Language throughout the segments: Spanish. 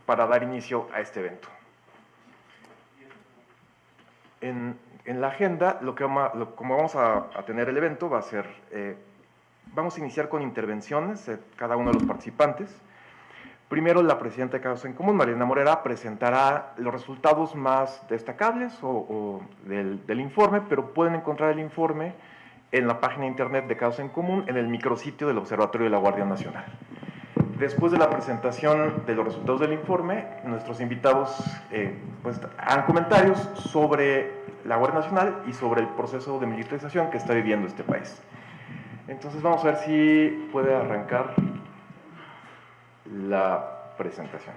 para dar inicio a este evento. En la agenda, como vamos a tener el evento, va a ser, vamos a iniciar con intervenciones de cada uno de los participantes. Primero, la presidenta de Causa en Común, Mariana Morera, presentará los resultados más destacables del informe, pero pueden encontrar el informe en la página de internet de Causa en Común, en el micrositio del Observatorio de la Guardia Nacional. Después de la presentación de los resultados del informe, nuestros invitados pues, harán comentarios sobre la Guardia Nacional y sobre el proceso de militarización que está viviendo este país. Entonces vamos a ver si puede arrancar la presentación.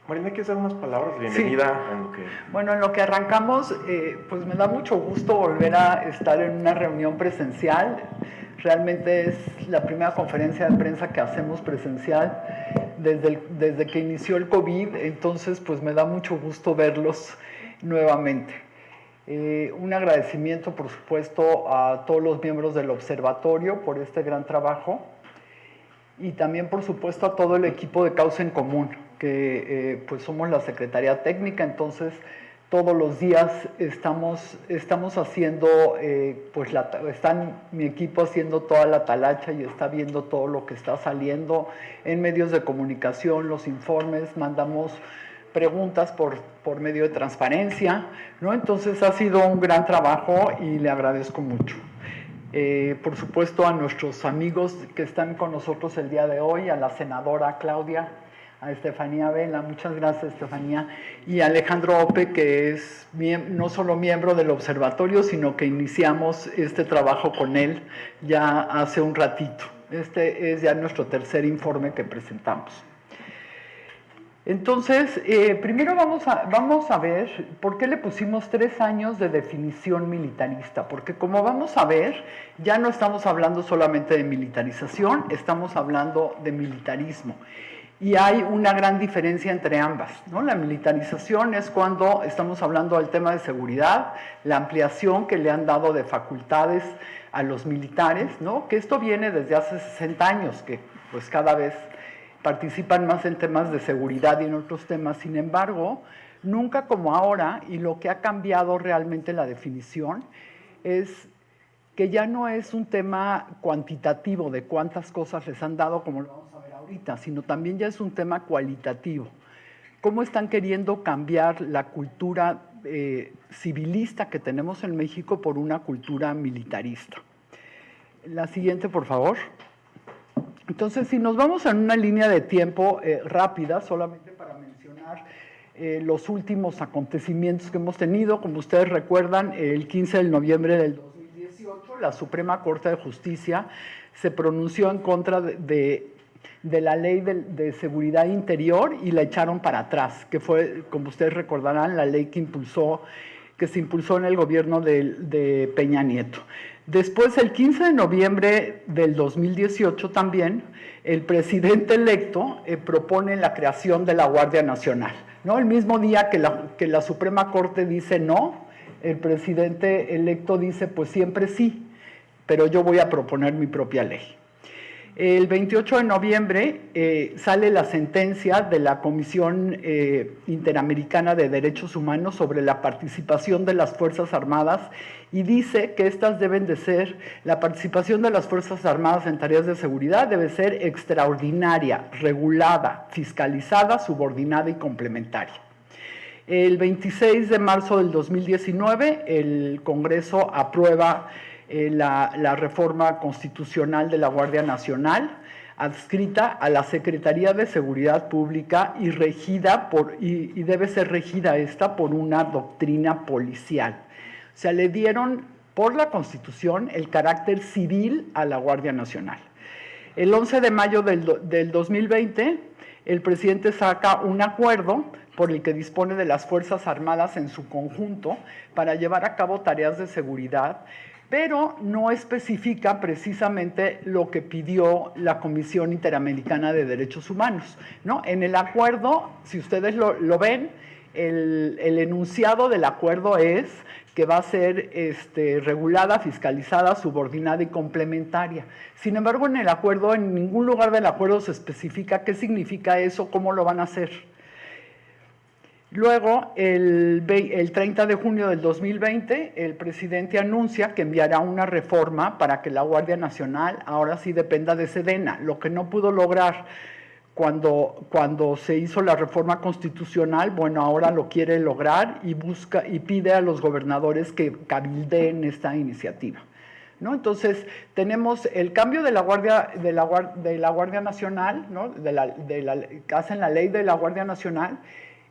Marina, ¿quieres dar unas palabras de bienvenida? Sí. Bueno, en lo que arrancamos, pues me da mucho gusto volver a estar en una reunión presencial. Realmente es la primera conferencia de prensa que hacemos presencial desde que inició el COVID, entonces pues me da mucho gusto verlos nuevamente. Un agradecimiento, por supuesto, a todos los miembros del observatorio por este gran trabajo y también, por supuesto, a todo el equipo de Causa en Común, que pues somos la Secretaría Técnica, entonces todos los días estamos haciendo, pues están mi equipo haciendo toda la talacha y está viendo todo lo que está saliendo en medios de comunicación, los informes, mandamos preguntas por medio de transparencia, ¿no? Entonces ha sido un gran trabajo y le agradezco mucho. Por supuesto a nuestros amigos que están con nosotros el día de hoy, a la senadora Claudia, a Estefanía Vela, muchas gracias Estefanía, y a Alejandro Ope, que es no solo miembro del observatorio, sino que iniciamos este trabajo con él ya hace un ratito. Este es ya nuestro tercer informe que presentamos. Entonces, primero vamos a ver por qué le pusimos 3 años de definición militarista, porque como vamos a ver, ya no estamos hablando solamente de militarización, estamos hablando de militarismo. Y hay una gran diferencia entre ambas, ¿no? La militarización es cuando estamos hablando del tema de seguridad, la ampliación que le han dado de facultades a los militares, ¿no? Que esto viene desde hace 60 años, que pues cada vez participan más en temas de seguridad y en otros temas. Sin embargo, nunca como ahora, y lo que ha cambiado realmente la definición es que ya no es un tema cuantitativo de cuántas cosas les han dado, como lo vamos a ver ahorita, sino también ya es un tema cualitativo. ¿Cómo están queriendo cambiar la cultura civilista que tenemos en México por una cultura militarista? La siguiente, por favor. Entonces, si nos vamos en una línea de tiempo rápida, solamente para mencionar los últimos acontecimientos que hemos tenido, como ustedes recuerdan, el 15 de noviembre del 2018, la Suprema Corte de Justicia se pronunció en contra de la Ley de Seguridad Interior y la echaron para atrás, que fue, como ustedes recordarán, la ley que se impulsó en el gobierno de Peña Nieto. Después, el 15 de noviembre del 2018 también, el presidente electo propone la creación de la Guardia Nacional, ¿no? El mismo día que la Suprema Corte dice no, el presidente electo dice pues siempre sí, pero yo voy a proponer mi propia ley. El 28 de noviembre sale la sentencia de la Comisión Interamericana de Derechos Humanos sobre la participación de las Fuerzas Armadas y dice que la participación de las Fuerzas Armadas en tareas de seguridad debe ser extraordinaria, regulada, fiscalizada, subordinada y complementaria. El 26 de marzo del 2019 el Congreso aprueba la reforma constitucional de la Guardia Nacional, adscrita a la Secretaría de Seguridad Pública y debe ser regida esta por una doctrina policial. O sea, le dieron por la Constitución el carácter civil a la Guardia Nacional. El 11 de mayo del 2020, el presidente saca un acuerdo por el que dispone de las Fuerzas Armadas en su conjunto para llevar a cabo tareas de seguridad, pero no especifica precisamente lo que pidió la Comisión Interamericana de Derechos Humanos, ¿no? En el acuerdo, si ustedes lo ven, el enunciado del acuerdo es que va a ser regulada, fiscalizada, subordinada y complementaria. Sin embargo, en el acuerdo, en ningún lugar del acuerdo se especifica qué significa eso, cómo lo van a hacer. Luego, el 30 de junio del 2020, el presidente anuncia que enviará una reforma para que la Guardia Nacional ahora sí dependa de Sedena, lo que no pudo lograr cuando se hizo la reforma constitucional. Bueno, ahora lo quiere lograr y pide a los gobernadores que cabildeen esta iniciativa, ¿no? Entonces, tenemos el cambio de la Guardia Nacional, ¿no? Que hacen la ley de la Guardia Nacional.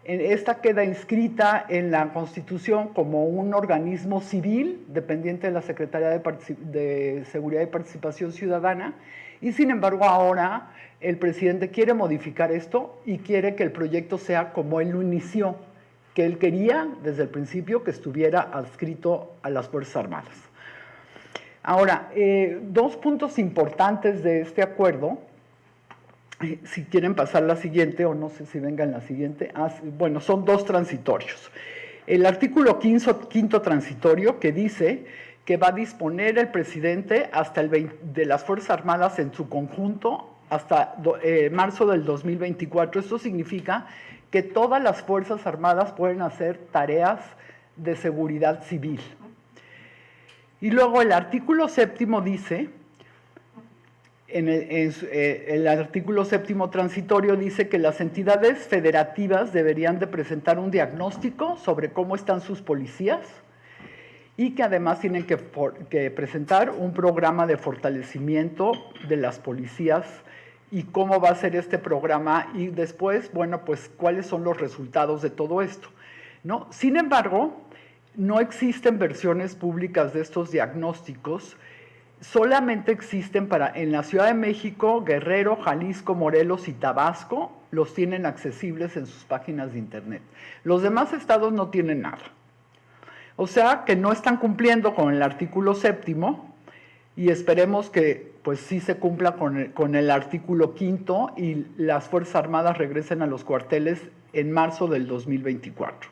Esta queda inscrita en la Constitución como un organismo civil dependiente de la Secretaría de Seguridad y Participación Ciudadana, y sin embargo ahora el presidente quiere modificar esto y quiere que el proyecto sea como él lo inició, que él quería desde el principio que estuviera adscrito a las Fuerzas Armadas. Ahora, dos puntos importantes de este acuerdo. Si quieren pasar la siguiente, o no sé si venga en la siguiente. Bueno, son dos transitorios. El artículo quinto transitorio, que dice que va a disponer el presidente de las Fuerzas Armadas en su conjunto hasta marzo del 2024. Esto significa que todas las Fuerzas Armadas pueden hacer tareas de seguridad civil. Y luego el artículo séptimo dice... el artículo séptimo transitorio dice que las entidades federativas deberían de presentar un diagnóstico sobre cómo están sus policías y que además tienen que presentar un programa de fortalecimiento de las policías y cómo va a ser este programa y después, bueno, pues cuáles son los resultados de todo esto, ¿no? Sin embargo, no existen versiones públicas de estos diagnósticos. Solamente existen en la Ciudad de México, Guerrero, Jalisco, Morelos y Tabasco, los tienen accesibles en sus páginas de internet. Los demás estados no tienen nada. O sea que no están cumpliendo con el artículo séptimo y esperemos que pues sí se cumpla con el artículo quinto y las Fuerzas Armadas regresen a los cuarteles en marzo del 2024.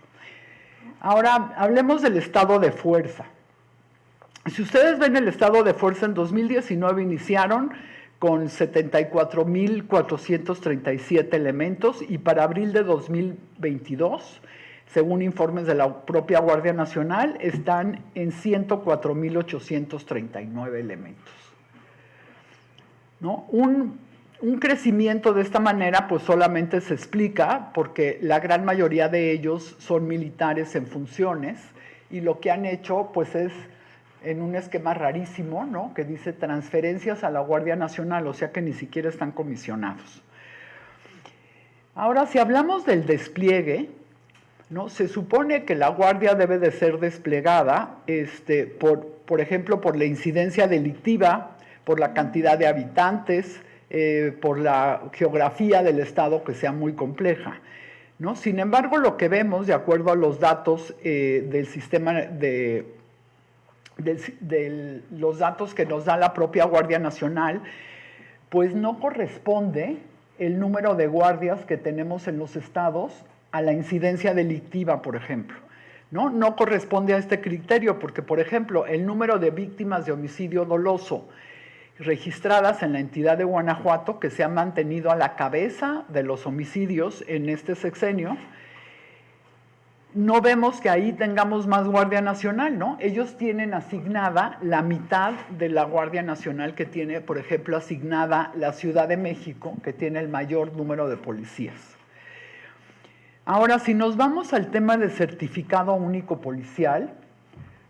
Ahora hablemos del estado de fuerza. Si ustedes ven el estado de fuerza, en 2019 iniciaron con 74,437 elementos y para abril de 2022, según informes de la propia Guardia Nacional, están en 104,839 elementos, ¿no? Un crecimiento de esta manera pues solamente se explica porque la gran mayoría de ellos son militares en funciones y lo que han hecho pues es en un esquema rarísimo, ¿no? Que dice transferencias a la Guardia Nacional, o sea que ni siquiera están comisionados. Ahora, si hablamos del despliegue, ¿no? Se supone que la Guardia debe de ser desplegada, por ejemplo, por la incidencia delictiva, por la cantidad de habitantes, por la geografía del estado que sea muy compleja, ¿no? Sin embargo, lo que vemos, de acuerdo a los datos del sistema de los datos que nos da la propia Guardia Nacional, pues no corresponde el número de guardias que tenemos en los estados a la incidencia delictiva, por ejemplo, ¿no? No corresponde a este criterio porque, por ejemplo, el número de víctimas de homicidio doloso registradas en la entidad de Guanajuato, que se ha mantenido a la cabeza de los homicidios en este sexenio, no vemos que ahí tengamos más Guardia Nacional, ¿no? Ellos tienen asignada la mitad de la Guardia Nacional que tiene, por ejemplo, asignada la Ciudad de México, que tiene el mayor número de policías. Ahora, si nos vamos al tema del certificado único policial,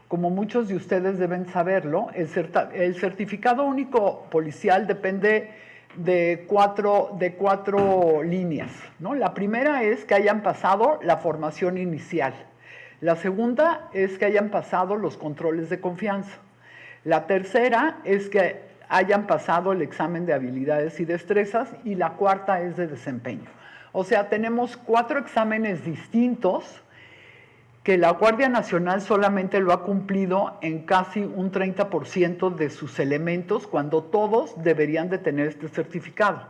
como muchos de ustedes deben saberlo, el certificado único policial depende de cuatro líneas, ¿no? La primera es que hayan pasado la formación inicial. La segunda es que hayan pasado los controles de confianza. La tercera es que hayan pasado el examen de habilidades y destrezas. Y la cuarta es de desempeño. O sea, tenemos 4 exámenes distintos que la Guardia Nacional solamente lo ha cumplido en casi un 30% de sus elementos, cuando todos deberían de tener este certificado.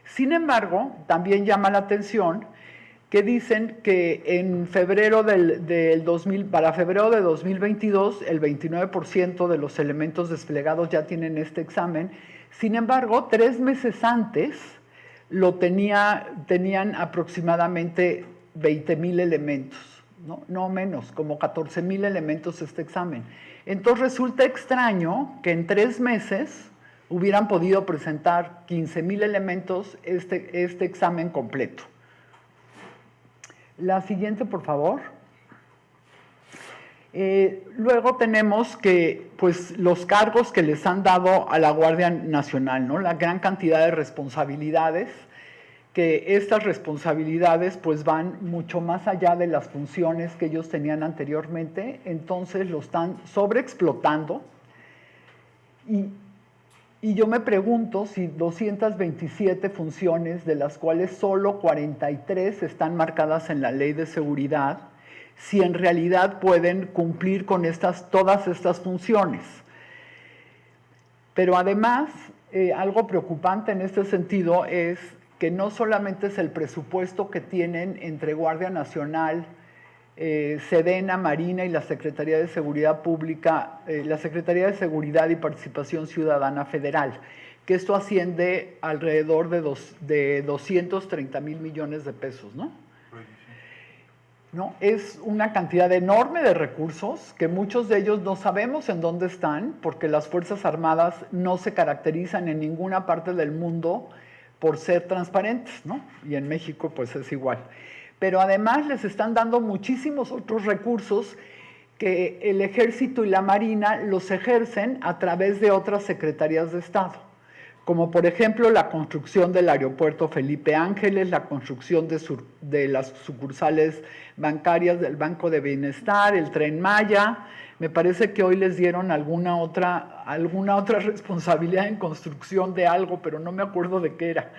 Sin embargo, también llama la atención que dicen que en febrero del 2000, para febrero de 2022, el 29% de los elementos desplegados ya tienen este examen. Sin embargo, 3 meses antes tenían aproximadamente 20,000 elementos, no menos, como 14,000 elementos este examen. Entonces resulta extraño que en 3 meses hubieran podido presentar 15,000 elementos este examen completo. La siguiente, por favor. Luego tenemos que, pues, los cargos que les han dado a la Guardia Nacional, ¿no? La gran cantidad de responsabilidades, que estas responsabilidades pues van mucho más allá de las funciones que ellos tenían anteriormente, entonces lo están sobreexplotando. Y yo me pregunto si 227 funciones, de las cuales solo 43 están marcadas en la Ley de Seguridad, si en realidad pueden cumplir con todas estas funciones. Pero además, algo preocupante en este sentido es que no solamente es el presupuesto que tienen entre Guardia Nacional, Sedena, Marina y la Secretaría de Seguridad Pública, la Secretaría de Seguridad y Participación Ciudadana Federal, que esto asciende alrededor de 230,000 millones de pesos, ¿no? ¿No? Es una cantidad enorme de recursos que muchos de ellos no sabemos en dónde están, porque las Fuerzas Armadas no se caracterizan en ninguna parte del mundo por ser transparentes, ¿no? Y en México pues es igual. Pero además les están dando muchísimos otros recursos que el Ejército y la Marina los ejercen a través de otras secretarías de Estado, como por ejemplo la construcción del aeropuerto Felipe Ángeles, la construcción de las sucursales bancarias del Banco de Bienestar, el Tren Maya. Me parece que hoy les dieron alguna otra responsabilidad en construcción de algo, pero no me acuerdo de qué era.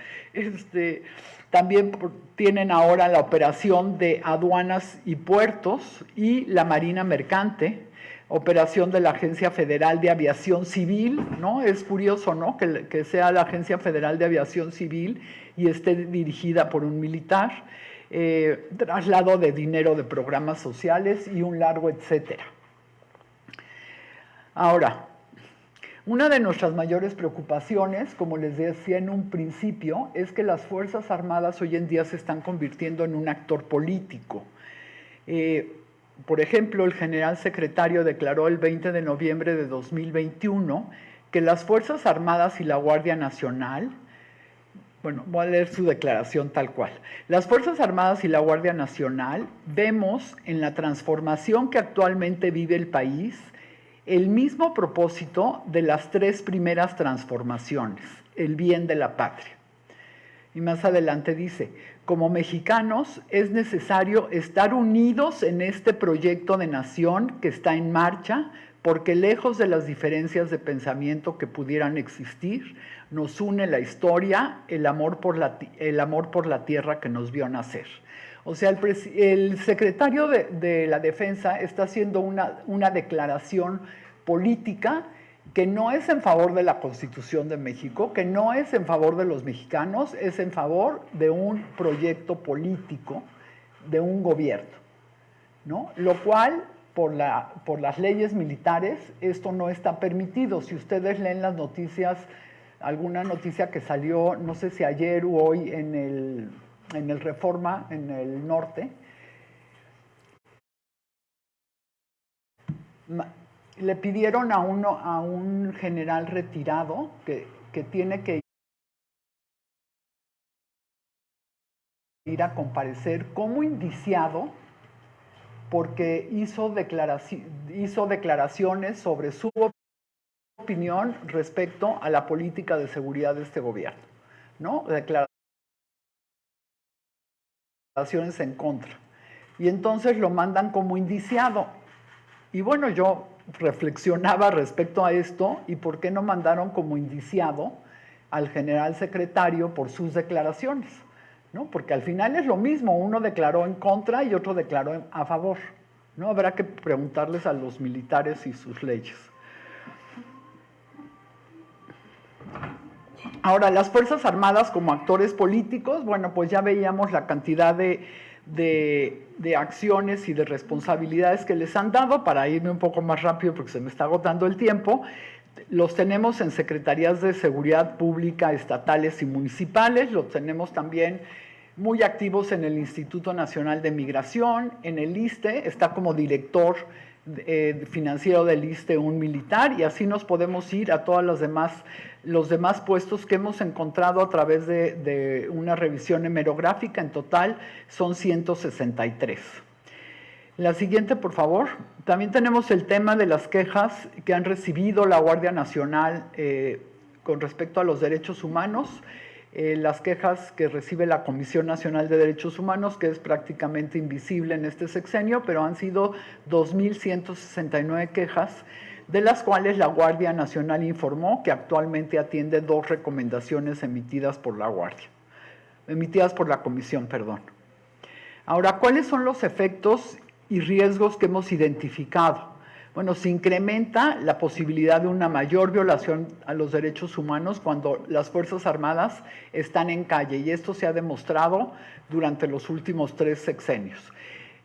También tienen ahora la operación de aduanas y puertos y la Marina Mercante, operación de la Agencia Federal de Aviación Civil, ¿no? Es curioso, ¿no? Que sea la Agencia Federal de Aviación Civil y esté dirigida por un militar, traslado de dinero de programas sociales y un largo etcétera. Ahora, una de nuestras mayores preocupaciones, como les decía en un principio, es que las Fuerzas Armadas hoy en día se están convirtiendo en un actor político. Por ejemplo, el general secretario declaró el 20 de noviembre de 2021 que las Fuerzas Armadas y la Guardia Nacional, bueno, voy a leer su declaración tal cual. Las Fuerzas Armadas y la Guardia Nacional vemos en la transformación que actualmente vive el país el mismo propósito de las 3 primeras transformaciones, el bien de la patria. Y más adelante dice, como mexicanos es necesario estar unidos en este proyecto de nación que está en marcha, porque lejos de las diferencias de pensamiento que pudieran existir, nos une la historia, el amor por la tierra que nos vio nacer. O sea, el secretario de la Defensa está haciendo una declaración política que no es en favor de la Constitución de México, que no es en favor de los mexicanos, es en favor de un proyecto político, de un gobierno, ¿no? Lo cual, por las leyes militares, esto no está permitido. Si ustedes leen las noticias, alguna noticia que salió, no sé si ayer o hoy en el Reforma, en el norte, le pidieron a un general retirado que tiene que ir a comparecer como indiciado porque hizo declaraciones sobre su opinión respecto a la política de seguridad de este gobierno, ¿no? Declaraciones en contra. Y entonces lo mandan como indiciado. Y bueno, yo reflexionaba respecto a esto y por qué no mandaron como indiciado al general secretario por sus declaraciones, ¿no? Porque al final es lo mismo, uno declaró en contra y otro declaró a favor, ¿no? Habrá que preguntarles a los militares y sus leyes. Ahora, las Fuerzas Armadas como actores políticos, bueno, pues ya veíamos la cantidad de de acciones y de responsabilidades que les han dado. Para irme un poco más rápido porque se me está agotando el tiempo, los tenemos en secretarías de seguridad pública estatales y municipales, los tenemos también muy activos en el Instituto Nacional de Migración, en el ISSSTE, está como director financiero del ISSSTE un militar, y así nos podemos ir a todos los demás puestos que hemos encontrado a través de una revisión hemerográfica. En total son 163. La siguiente, por favor. También tenemos el tema de las quejas que han recibido la Guardia Nacional con respecto a los derechos humanos. Las quejas que recibe la Comisión Nacional de Derechos Humanos, que es prácticamente invisible en este sexenio, pero han sido 2.169 quejas, de las cuales la Guardia Nacional informó que actualmente atiende 2 recomendaciones emitidas por la Comisión, perdón. Ahora, ¿cuáles son los efectos y riesgos que hemos identificado? Bueno, se incrementa la posibilidad de una mayor violación a los derechos humanos cuando las Fuerzas Armadas están en calle, y esto se ha demostrado durante los últimos 3 sexenios.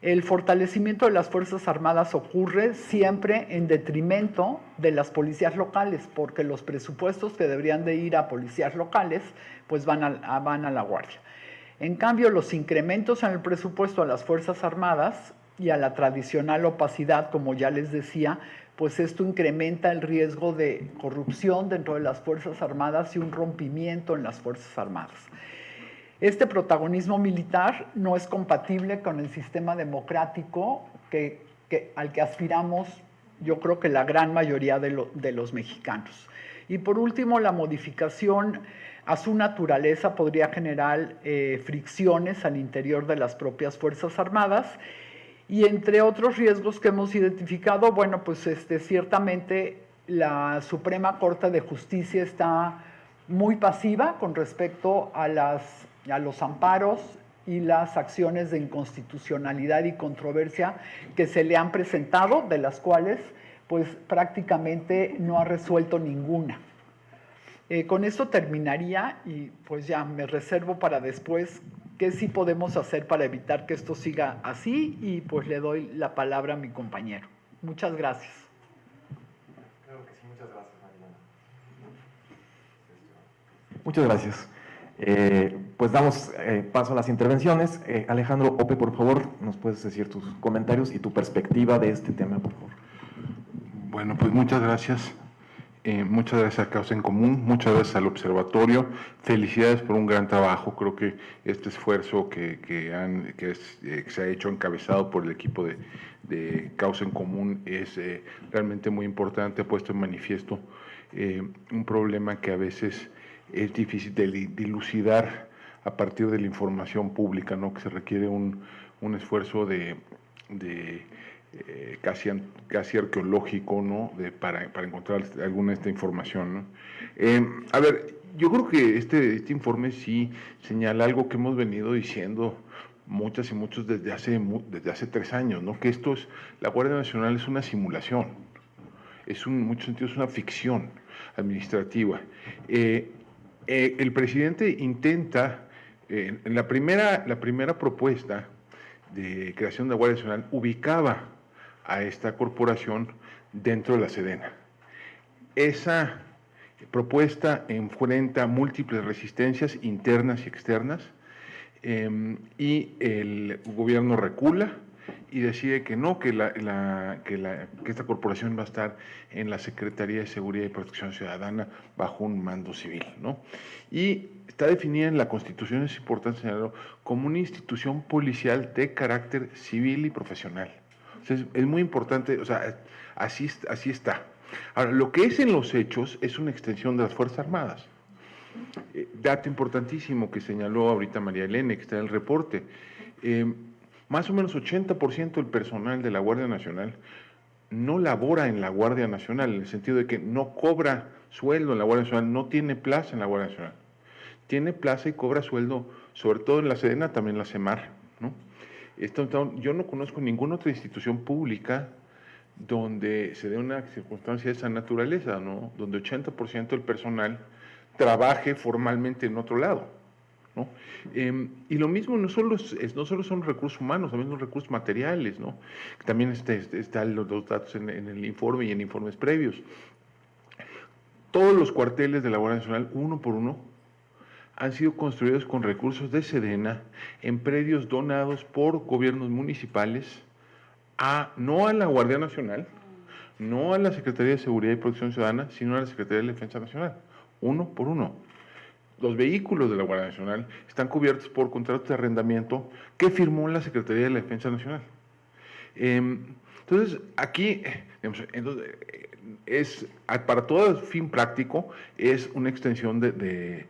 El fortalecimiento de las Fuerzas Armadas ocurre siempre en detrimento de las policías locales, porque los presupuestos que deberían de ir a policías locales pues van a la Guardia. En cambio, los incrementos en el presupuesto a las Fuerzas Armadas y a la tradicional opacidad, como ya les decía, pues esto incrementa el riesgo de corrupción dentro de las Fuerzas Armadas y un rompimiento en las Fuerzas Armadas. Este protagonismo militar no es compatible con el sistema democrático al que aspiramos, yo creo que la gran mayoría de los mexicanos. Y por último, la modificación a su naturaleza podría generar fricciones al interior de las propias Fuerzas Armadas. Y entre otros riesgos que hemos identificado, bueno, pues ciertamente la Suprema Corte de Justicia está muy pasiva con respecto a los amparos y las acciones de inconstitucionalidad y controversia que se le han presentado, de las cuales pues prácticamente no ha resuelto ninguna. Con esto terminaría, y pues ya me reservo para después qué sí podemos hacer para evitar que esto siga así, y pues le doy la palabra a mi compañero. Muchas gracias. Creo que sí, muchas gracias, Mariana. Muchas gracias. Pues damos paso a las intervenciones. Alejandro Ope, por favor, nos puedes decir tus comentarios y tu perspectiva de este tema, por favor. Bueno, pues muchas gracias. Muchas gracias a Causa en Común, muchas gracias al Observatorio, felicidades por un gran trabajo. Creo que este esfuerzo que se ha hecho encabezado por el equipo de Causa en Común es realmente muy importante. Ha puesto en manifiesto un problema que a veces es difícil de dilucidar a partir de la información pública, ¿no? Que se requiere un esfuerzo casi arqueológico, ¿no? Para encontrar alguna de esta información, ¿no? A ver, yo creo que este informe sí señala algo que hemos venido diciendo muchas y muchos desde hace 3 años, ¿no? Que la Guardia Nacional es una simulación, en muchos sentidos es una ficción administrativa. El presidente intenta, en la primera propuesta de creación de la Guardia Nacional, ubicaba a esta corporación dentro de la Sedena. Esa propuesta enfrenta múltiples resistencias internas y externas, y el gobierno recula y decide que no, que esta corporación va a estar en la Secretaría de Seguridad y Protección Ciudadana bajo un mando civil, ¿no? Y está definida en la Constitución, es importante señalarlo, como una institución policial de carácter civil y profesional. O sea, es muy importante, o sea, así está. Ahora, lo que es en los hechos es una extensión de las Fuerzas Armadas. Dato importantísimo que señaló ahorita María Elena, que está en el reporte. Más o menos 80% del personal de la Guardia Nacional no labora en la Guardia Nacional, en el sentido de que no cobra sueldo en la Guardia Nacional, no tiene plaza en la Guardia Nacional. Tiene plaza y cobra sueldo, sobre todo en la Sedena, también la CEMAR, ¿no? Yo no conozco ninguna otra institución pública donde se dé una circunstancia de esa naturaleza, ¿no? Donde 80% del personal trabaje formalmente en otro lado. ¿no? Y lo mismo no solo son recursos humanos, también son recursos materiales, ¿no? También están los datos en el informe y en informes previos. Todos los cuarteles de la Guardia Nacional, uno por uno, han sido construidos con recursos de Sedena en predios donados por gobiernos municipales, no a la Guardia Nacional, no a la Secretaría de Seguridad y Protección Ciudadana, sino a la Secretaría de Defensa Nacional, uno por uno. Los vehículos de la Guardia Nacional están cubiertos por contratos de arrendamiento que firmó la Secretaría de la Defensa Nacional. Entonces, aquí, para todo fin práctico, es una extensión de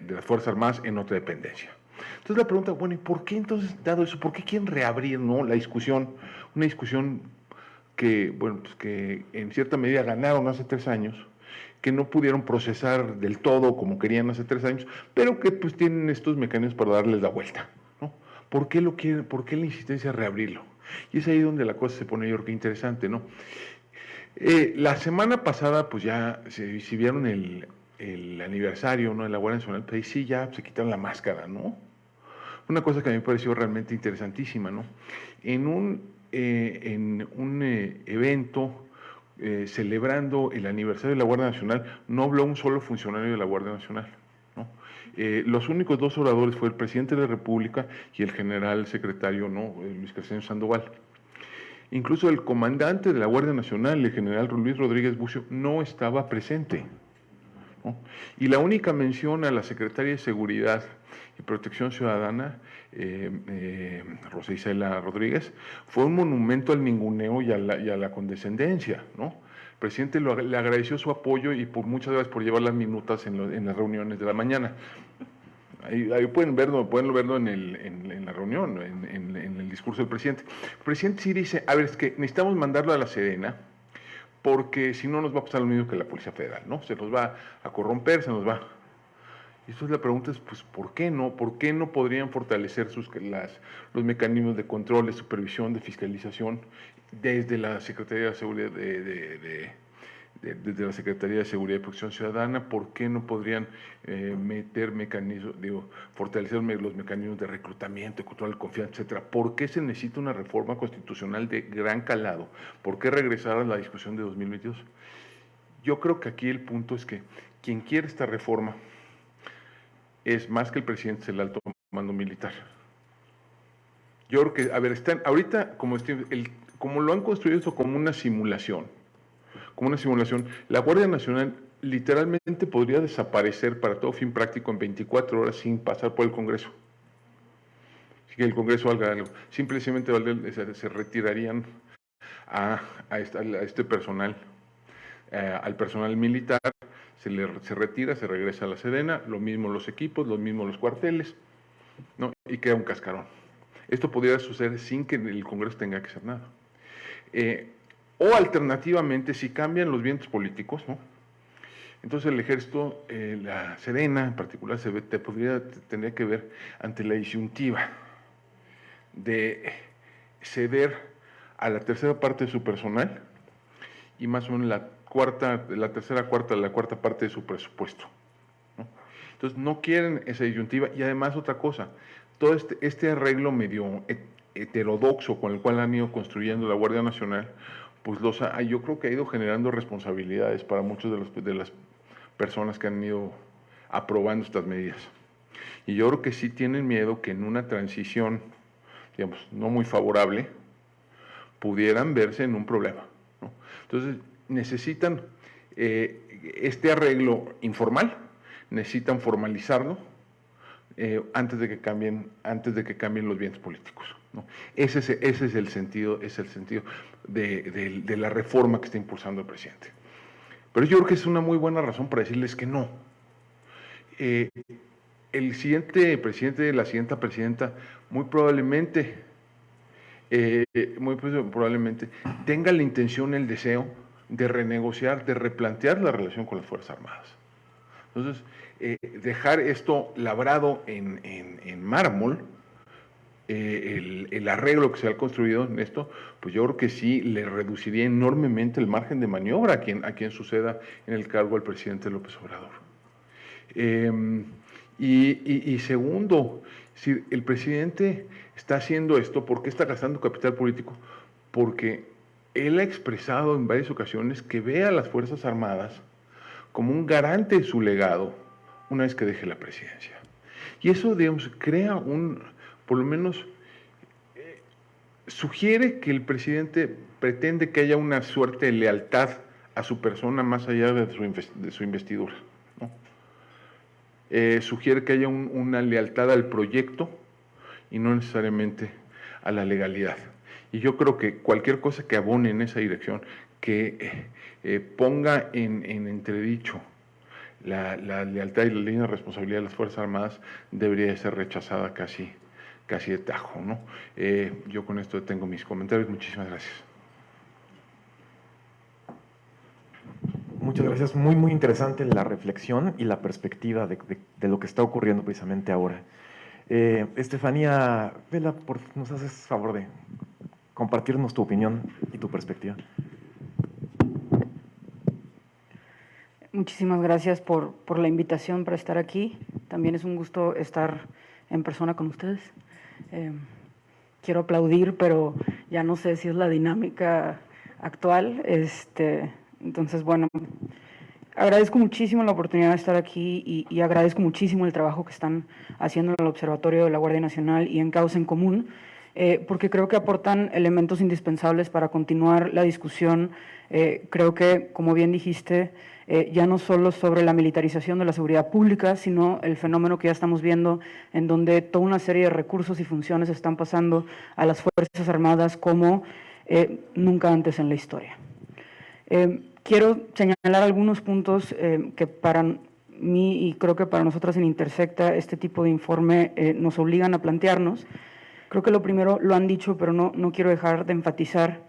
las Fuerzas Armadas en otra dependencia. Entonces la pregunta, bueno, ¿y por qué entonces, dado eso, por qué quieren reabrir, ¿no?, la discusión? Una discusión que, bueno, pues que en cierta medida ganaron hace 3 años, que no pudieron procesar del todo como querían hace 3 años, pero que pues tienen estos mecanismos para darles la vuelta, ¿no? ¿Por qué lo quieren? ¿Por qué la insistencia de reabrirlo? Y es ahí donde la cosa se pone, yo creo que interesante, ¿no? La semana pasada, pues ya si vieron el aniversario, ¿no?, de la Guardia Nacional, pues ahí sí ya se quitaron la máscara, ¿no? Una cosa que a mí me pareció realmente interesantísima, ¿no? En un evento celebrando el aniversario de la Guardia Nacional, no habló un solo funcionario de la Guardia Nacional, ¿no? Los únicos 2 oradores fue el presidente de la República y el general secretario, ¿no?, Luis Crescencio Sandoval. Incluso el comandante de la Guardia Nacional, el general Luis Rodríguez Bucio, no estaba presente, ¿no? Y la única mención a la secretaria de Seguridad y Protección Ciudadana, Rosa Isela Rodríguez, fue un monumento al ninguneo y a la condescendencia, ¿no? El presidente le agradeció su apoyo y muchas gracias por llevar las minutas en las reuniones de la mañana. Ahí pueden verlo en la reunión, en el discurso del presidente. El presidente sí dice, a ver, es que necesitamos mandarlo a la Sedena, porque si no nos va a pasar lo mismo que la Policía Federal, ¿no? Se nos va a corromper, se nos va. Y entonces la pregunta es, pues, ¿por qué no? ¿Por qué no podrían fortalecer los mecanismos de control, de supervisión, de fiscalización desde la Secretaría de Seguridad desde la Secretaría de Seguridad y Protección Ciudadana? ¿Por qué no podrían meter mecanismos, fortalecer los mecanismos de reclutamiento, de control de confianza, etcétera? ¿Por qué se necesita una reforma constitucional de gran calado? ¿Por qué regresar a la discusión de 2022? Yo creo que aquí el punto es que quien quiere esta reforma es más que el presidente, es el alto mando militar. Yo creo que, a ver, ahorita, como lo han construido esto como una simulación, la Guardia Nacional literalmente podría desaparecer para todo fin práctico en 24 horas sin pasar por el Congreso. Así que el Congreso haga algo. Simplemente se retirarían a este personal, al personal militar, se retira, se regresa a la Sedena, lo mismo los equipos, lo mismo los cuarteles, ¿no? Y queda un cascarón. Esto podría suceder sin que el Congreso tenga que hacer nada. O alternativamente, si cambian los vientos políticos, ¿no?, entonces el ejército, la Sedena en particular, tendría que ver ante la disyuntiva de ceder a la tercera parte de su personal y más o menos la cuarta parte de su presupuesto, ¿no? Entonces no quieren esa disyuntiva. Y además otra cosa, todo este arreglo medio heterodoxo con el cual han ido construyendo la Guardia Nacional, pues yo creo que ha ido generando responsabilidades para muchas de las personas que han ido aprobando estas medidas. Y yo creo que sí tienen miedo que en una transición, digamos, no muy favorable, pudieran verse en un problema, ¿no? Entonces necesitan este arreglo informal, necesitan formalizarlo antes de que cambien los vientos políticos, ¿no? Ese es el sentido de la reforma que está impulsando el presidente. Pero yo creo que es una muy buena razón para decirles que no. El siguiente presidente, la siguiente presidenta, muy probablemente tenga la intención, el deseo de renegociar, de replantear la relación con las Fuerzas Armadas. Entonces, dejar esto labrado en mármol, el arreglo que se ha construido en esto, pues yo creo que sí le reduciría enormemente el margen de maniobra a quien suceda en el cargo al presidente López Obrador. Y segundo, si el presidente está haciendo esto, ¿por qué está gastando capital político? Porque él ha expresado en varias ocasiones que ve a las Fuerzas Armadas como un garante de su legado una vez que deje la presidencia. Y eso, digamos, crea por lo menos, sugiere que el presidente pretende que haya una suerte de lealtad a su persona más allá de su investidura, ¿no? Sugiere que haya una lealtad al proyecto y no necesariamente a la legalidad. Y yo creo que cualquier cosa que abone en esa dirección, que ponga en entredicho la lealtad y la línea de responsabilidad de las Fuerzas Armadas, debería de ser rechazada casi de tajo, ¿no? Yo con esto tengo mis comentarios. Muchísimas gracias. Muchas gracias. Muy, muy interesante la reflexión y la perspectiva de lo que está ocurriendo precisamente ahora. Estefanía Vela, ¿nos haces favor de compartirnos tu opinión y tu perspectiva? Muchísimas gracias por la invitación para estar aquí. También es un gusto estar en persona con ustedes. Quiero aplaudir, pero ya no sé si es la dinámica actual. Entonces, bueno, agradezco muchísimo la oportunidad de estar aquí y agradezco muchísimo el trabajo que están haciendo en el Observatorio de la Guardia Nacional y en Causa en Común, porque creo que aportan elementos indispensables para continuar la discusión. Creo que, como bien dijiste, ya no solo sobre la militarización de la seguridad pública, sino el fenómeno que ya estamos viendo en donde toda una serie de recursos y funciones están pasando a las Fuerzas Armadas como nunca antes en la historia. Quiero señalar algunos puntos que para mí y creo que para nosotras en Intersecta este tipo de informe nos obligan a plantearnos. Creo que lo primero lo han dicho, pero no quiero dejar de enfatizar.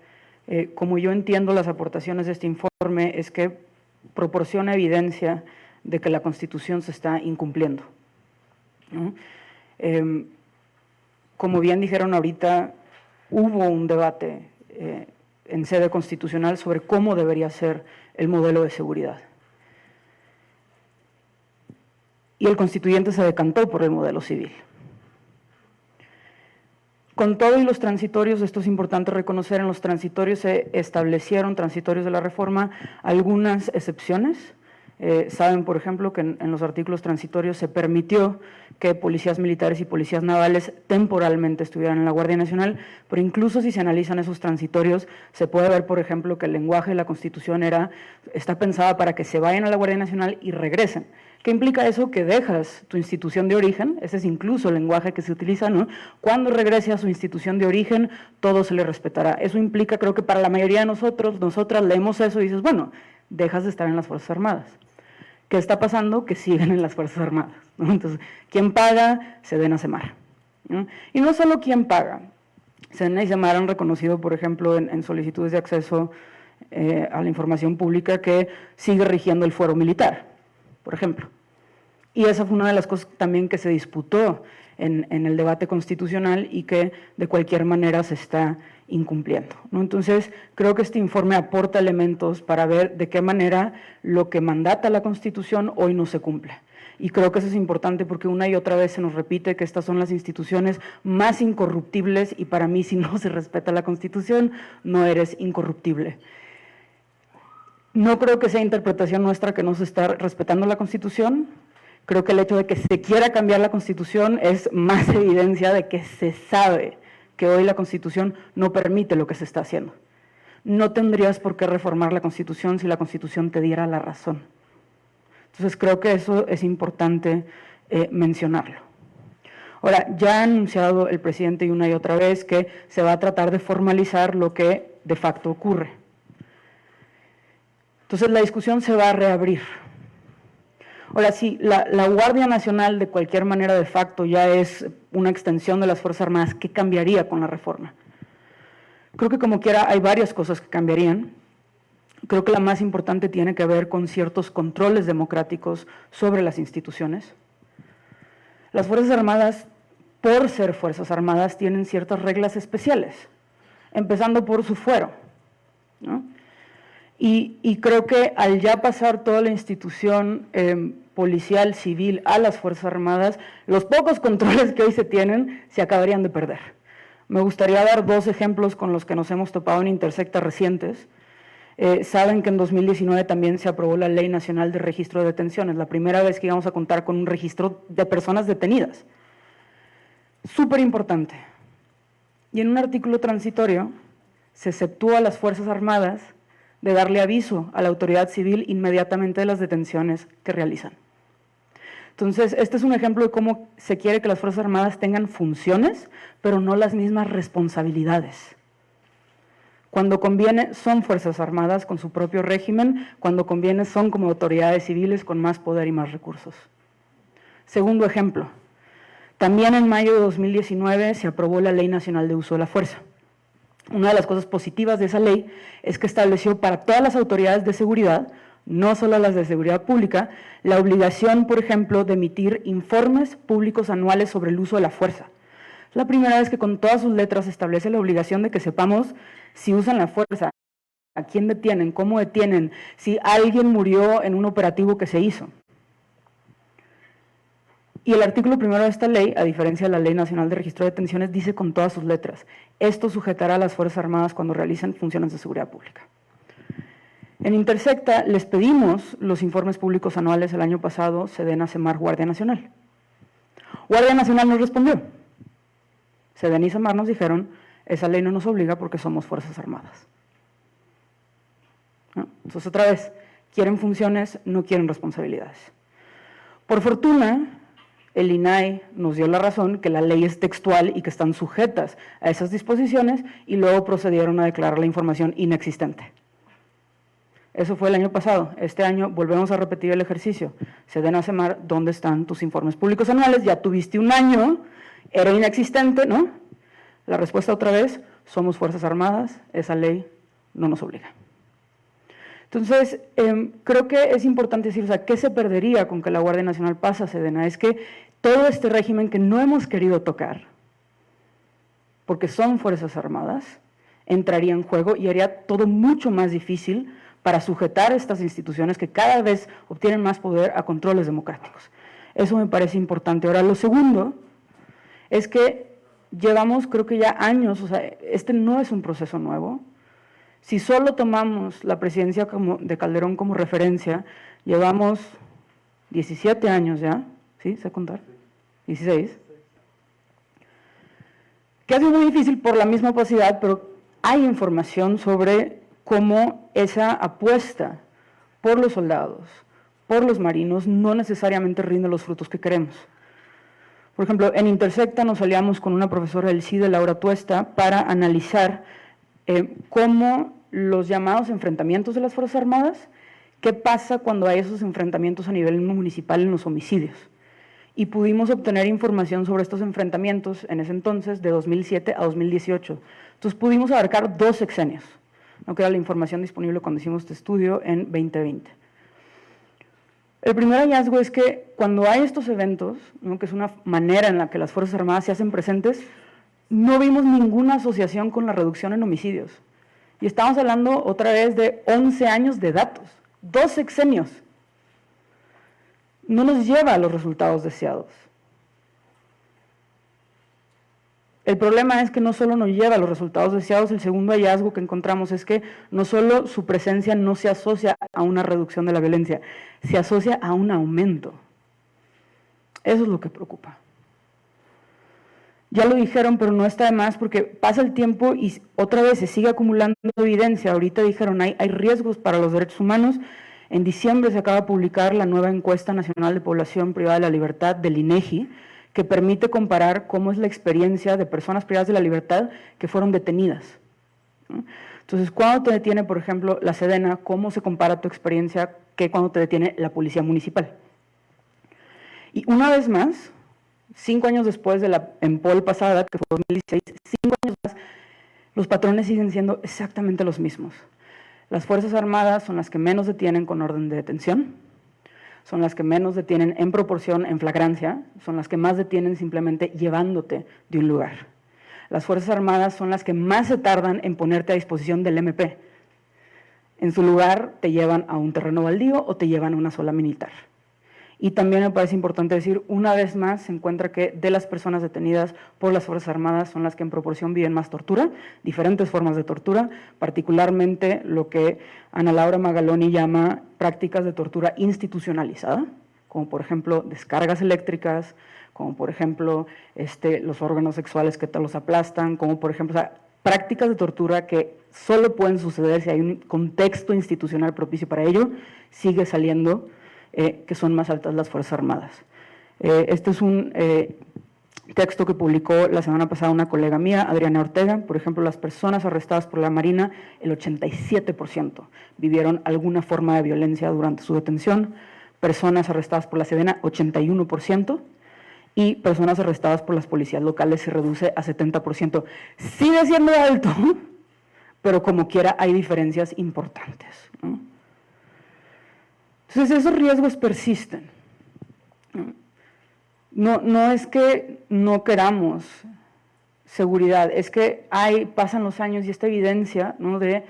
Como yo entiendo las aportaciones de este informe, es que proporciona evidencia de que la Constitución se está incumpliendo, ¿no? Como bien dijeron ahorita, hubo un debate en sede constitucional sobre cómo debería ser el modelo de seguridad. Y el constituyente se decantó por el modelo civil. Con todo y los transitorios, esto es importante reconocer, en los transitorios se establecieron, transitorios de la reforma, algunas excepciones. Saben, por ejemplo, que en los artículos transitorios se permitió que policías militares y policías navales temporalmente estuvieran en la Guardia Nacional, pero incluso si se analizan esos transitorios, se puede ver, por ejemplo, que el lenguaje de la Constitución está pensada para que se vayan a la Guardia Nacional y regresen. ¿Qué implica eso? Que dejas tu institución de origen, ese es incluso el lenguaje que se utiliza, ¿no? Cuando regrese a su institución de origen, todo se le respetará. Eso implica, creo que para la mayoría de nosotras leemos eso y dices, bueno, dejas de estar en las Fuerzas Armadas. ¿Qué está pasando? Que siguen en las Fuerzas Armadas, ¿no? Entonces, ¿quién paga? Sedena Semar, ¿no? Y no solo quién paga. Sedena y Semar han reconocido, por ejemplo, en solicitudes de acceso a la información pública que sigue rigiendo el fuero militar, por ejemplo. Y esa fue una de las cosas también que se disputó en el debate constitucional y que de cualquier manera se está incumpliendo, ¿no? Entonces, creo que este informe aporta elementos para ver de qué manera lo que mandata la Constitución hoy no se cumple. Y creo que eso es importante porque una y otra vez se nos repite que estas son las instituciones más incorruptibles y para mí, si no se respeta la Constitución, no eres incorruptible. No creo que sea interpretación nuestra que no se está respetando la Constitución. Creo que el hecho de que se quiera cambiar la Constitución es más evidencia de que se sabe que hoy la Constitución no permite lo que se está haciendo. No tendrías por qué reformar la Constitución si la Constitución te diera la razón. Entonces creo que eso es importante mencionarlo. Ahora, ya ha anunciado el presidente y una y otra vez que se va a tratar de formalizar lo que de facto ocurre. Entonces la discusión se va a reabrir. Ahora, si la Guardia Nacional de cualquier manera de facto ya es una extensión de las Fuerzas Armadas, ¿qué cambiaría con la reforma? Creo que como quiera hay varias cosas que cambiarían. Creo que la más importante tiene que ver con ciertos controles democráticos sobre las instituciones. Las Fuerzas Armadas, por ser Fuerzas Armadas, tienen ciertas reglas especiales, empezando por su fuero, ¿no? Y creo que al ya pasar toda la institución policial, civil, a las Fuerzas Armadas, los pocos controles que hoy se tienen se acabarían de perder. Me gustaría dar 2 ejemplos con los que nos hemos topado en Intersecta recientes. Saben que en 2019 también se aprobó la Ley Nacional de Registro de Detenciones, la primera vez que íbamos a contar con un registro de personas detenidas. Súper importante. Y en un artículo transitorio se exceptúa a las Fuerzas Armadas de darle aviso a la autoridad civil inmediatamente de las detenciones que realizan. Entonces, este es un ejemplo de cómo se quiere que las Fuerzas Armadas tengan funciones, pero no las mismas responsabilidades. Cuando conviene, son Fuerzas Armadas con su propio régimen, cuando conviene, son como autoridades civiles con más poder y más recursos. Segundo ejemplo, también en mayo de 2019 se aprobó la Ley Nacional de Uso de la Fuerza. Una de las cosas positivas de esa ley es que estableció para todas las autoridades de seguridad, no solo las de seguridad pública, la obligación, por ejemplo, de emitir informes públicos anuales sobre el uso de la fuerza. Es la primera vez que con todas sus letras establece la obligación de que sepamos si usan la fuerza, a quién detienen, cómo detienen, si alguien murió en un operativo que se hizo. Y el artículo primero de esta ley, a diferencia de la Ley Nacional de Registro de Detenciones, dice con todas sus letras, esto sujetará a las Fuerzas Armadas cuando realicen funciones de seguridad pública. En Intersecta les pedimos los informes públicos anuales el año pasado, Sedena, Semar, Guardia Nacional. Guardia Nacional nos respondió. Sedena y Semar nos dijeron, esa ley no nos obliga porque somos Fuerzas Armadas. ¿No? Entonces, otra vez, quieren funciones, no quieren responsabilidades. Por fortuna, el INAI nos dio la razón que la ley es textual y que están sujetas a esas disposiciones y luego procedieron a declarar la información inexistente. Eso fue el año pasado. Este año volvemos a repetir el ejercicio. Sedena, Semar, ¿dónde están tus informes públicos anuales? Ya tuviste un año, era inexistente, ¿no? La respuesta otra vez, somos Fuerzas Armadas, esa ley no nos obliga. Entonces, creo que es importante decir, o sea, ¿qué se perdería con que la Guardia Nacional pase a Sedena? Es que todo este régimen que no hemos querido tocar, porque son Fuerzas Armadas, entraría en juego y haría todo mucho más difícil para sujetar a estas instituciones que cada vez obtienen más poder a controles democráticos. Eso me parece importante. Ahora, lo segundo es que llevamos, creo que ya años, o sea, este no es un proceso nuevo. Si solo tomamos la presidencia de Calderón como referencia, llevamos 17 años ya, ¿sí? ¿Sé contar? 16. Que ha sido muy difícil por la misma opacidad, pero hay información sobre cómo esa apuesta por los soldados, por los marinos, no necesariamente rinde los frutos que queremos. Por ejemplo, en Intersecta nos aliamos con una profesora del CIDE, Laura Tuesta, para analizar cómo los llamados enfrentamientos de las Fuerzas Armadas, qué pasa cuando hay esos enfrentamientos a nivel municipal en los homicidios. Y pudimos obtener información sobre estos enfrentamientos en ese entonces, de 2007 a 2018. Entonces pudimos abarcar 2 sexenios, ¿no? Que era la información disponible cuando hicimos este estudio en 2020. El primer hallazgo es que cuando hay estos eventos, ¿no? Que es una manera en la que las Fuerzas Armadas se hacen presentes, no vimos ninguna asociación con la reducción en homicidios. Y estamos hablando otra vez de 11 años de datos, 2 sexenios. No nos lleva a los resultados deseados. El problema es que no solo nos lleva a los resultados deseados, el segundo hallazgo que encontramos es que no solo su presencia no se asocia a una reducción de la violencia, se asocia a un aumento. Eso es lo que preocupa. Ya lo dijeron, pero no está de más porque pasa el tiempo y otra vez se sigue acumulando evidencia. Ahorita dijeron, hay riesgos para los derechos humanos. En diciembre se acaba de publicar la nueva encuesta nacional de población privada de la libertad del INEGI, que permite comparar cómo es la experiencia de personas privadas de la libertad que fueron detenidas. Entonces, cuando te detiene, por ejemplo, la Sedena, ¿cómo se compara tu experiencia que cuando te detiene la policía municipal? Y una vez más, 5 años después de la EMPOL pasada, que fue 2016, 5 años más, los patrones siguen siendo exactamente los mismos. Las Fuerzas Armadas son las que menos detienen con orden de detención, son las que menos detienen en proporción, en flagrancia, son las que más detienen simplemente llevándote de un lugar. Las Fuerzas Armadas son las que más se tardan en ponerte a disposición del MP. En su lugar te llevan a un terreno baldío o te llevan a una sola militar. Y también me parece importante decir, una vez más, se encuentra que de las personas detenidas por las Fuerzas Armadas son las que en proporción viven más tortura, diferentes formas de tortura, particularmente lo que Ana Laura Magaloni llama prácticas de tortura institucionalizada, como por ejemplo descargas eléctricas, como por ejemplo los órganos sexuales que te los aplastan, como por ejemplo, o sea, prácticas de tortura que solo pueden suceder si hay un contexto institucional propicio para ello, sigue saliendo que son más altas las Fuerzas Armadas. Este es un texto que publicó la semana pasada una colega mía, Adriana Ortega. Por ejemplo, las personas arrestadas por la Marina, el 87% vivieron alguna forma de violencia durante su detención. Personas arrestadas por la Sedena, 81%. Y personas arrestadas por las policías locales se reduce a 70%. Sigue siendo alto, pero como quiera hay diferencias importantes, ¿no? Entonces esos riesgos persisten. No es que no queramos seguridad, es que pasan los años y esta evidencia, ¿no?, de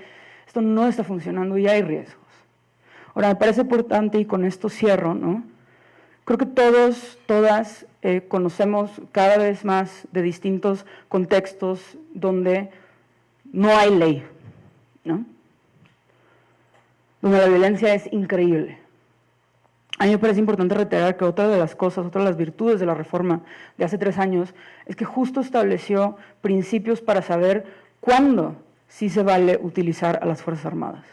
esto no está funcionando y hay riesgos. Ahora, me parece importante, y con esto cierro, ¿no? Creo que todas conocemos cada vez más de distintos contextos donde no hay ley, ¿no? Donde la violencia es increíble. A mí me parece importante reiterar que otra de las virtudes de la reforma de hace 3 años es que justo estableció principios para saber cuándo sí se vale utilizar a las Fuerzas Armadas.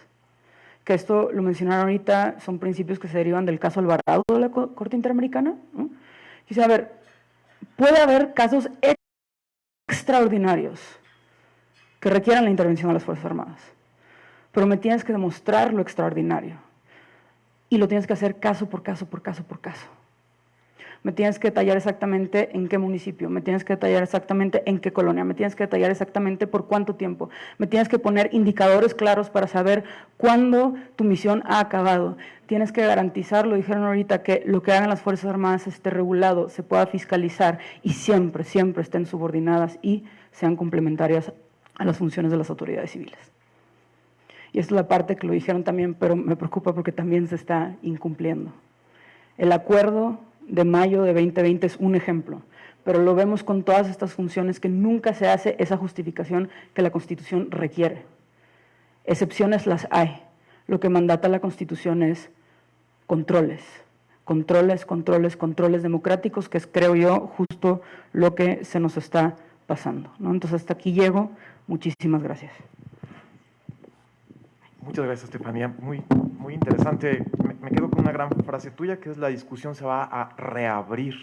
Que esto lo mencionaron ahorita, son principios que se derivan del caso Alvarado de la Corte Interamericana, ¿no? Dice, a ver, puede haber casos extraordinarios que requieran la intervención de las Fuerzas Armadas, pero me tienes que demostrar lo extraordinario. Y lo tienes que hacer caso por caso, por caso, por caso. Me tienes que detallar exactamente en qué municipio, me tienes que detallar exactamente en qué colonia, me tienes que detallar exactamente por cuánto tiempo, me tienes que poner indicadores claros para saber cuándo tu misión ha acabado. Tienes que garantizar, lo dijeron ahorita, que lo que hagan las Fuerzas Armadas esté regulado, se pueda fiscalizar y siempre, siempre estén subordinadas y sean complementarias a las funciones de las autoridades civiles. Y esta es la parte que lo dijeron también, pero me preocupa porque también se está incumpliendo. El acuerdo de mayo de 2020 es un ejemplo, pero lo vemos con todas estas funciones que nunca se hace esa justificación que la Constitución requiere. Excepciones las hay. Lo que mandata la Constitución es controles democráticos, que es, creo yo, justo lo que se nos está pasando, ¿no? Entonces, hasta aquí llego. Muchísimas gracias. Muchas gracias, Estefanía. Muy interesante. Me quedo con una gran frase tuya, que es: la discusión se va a reabrir,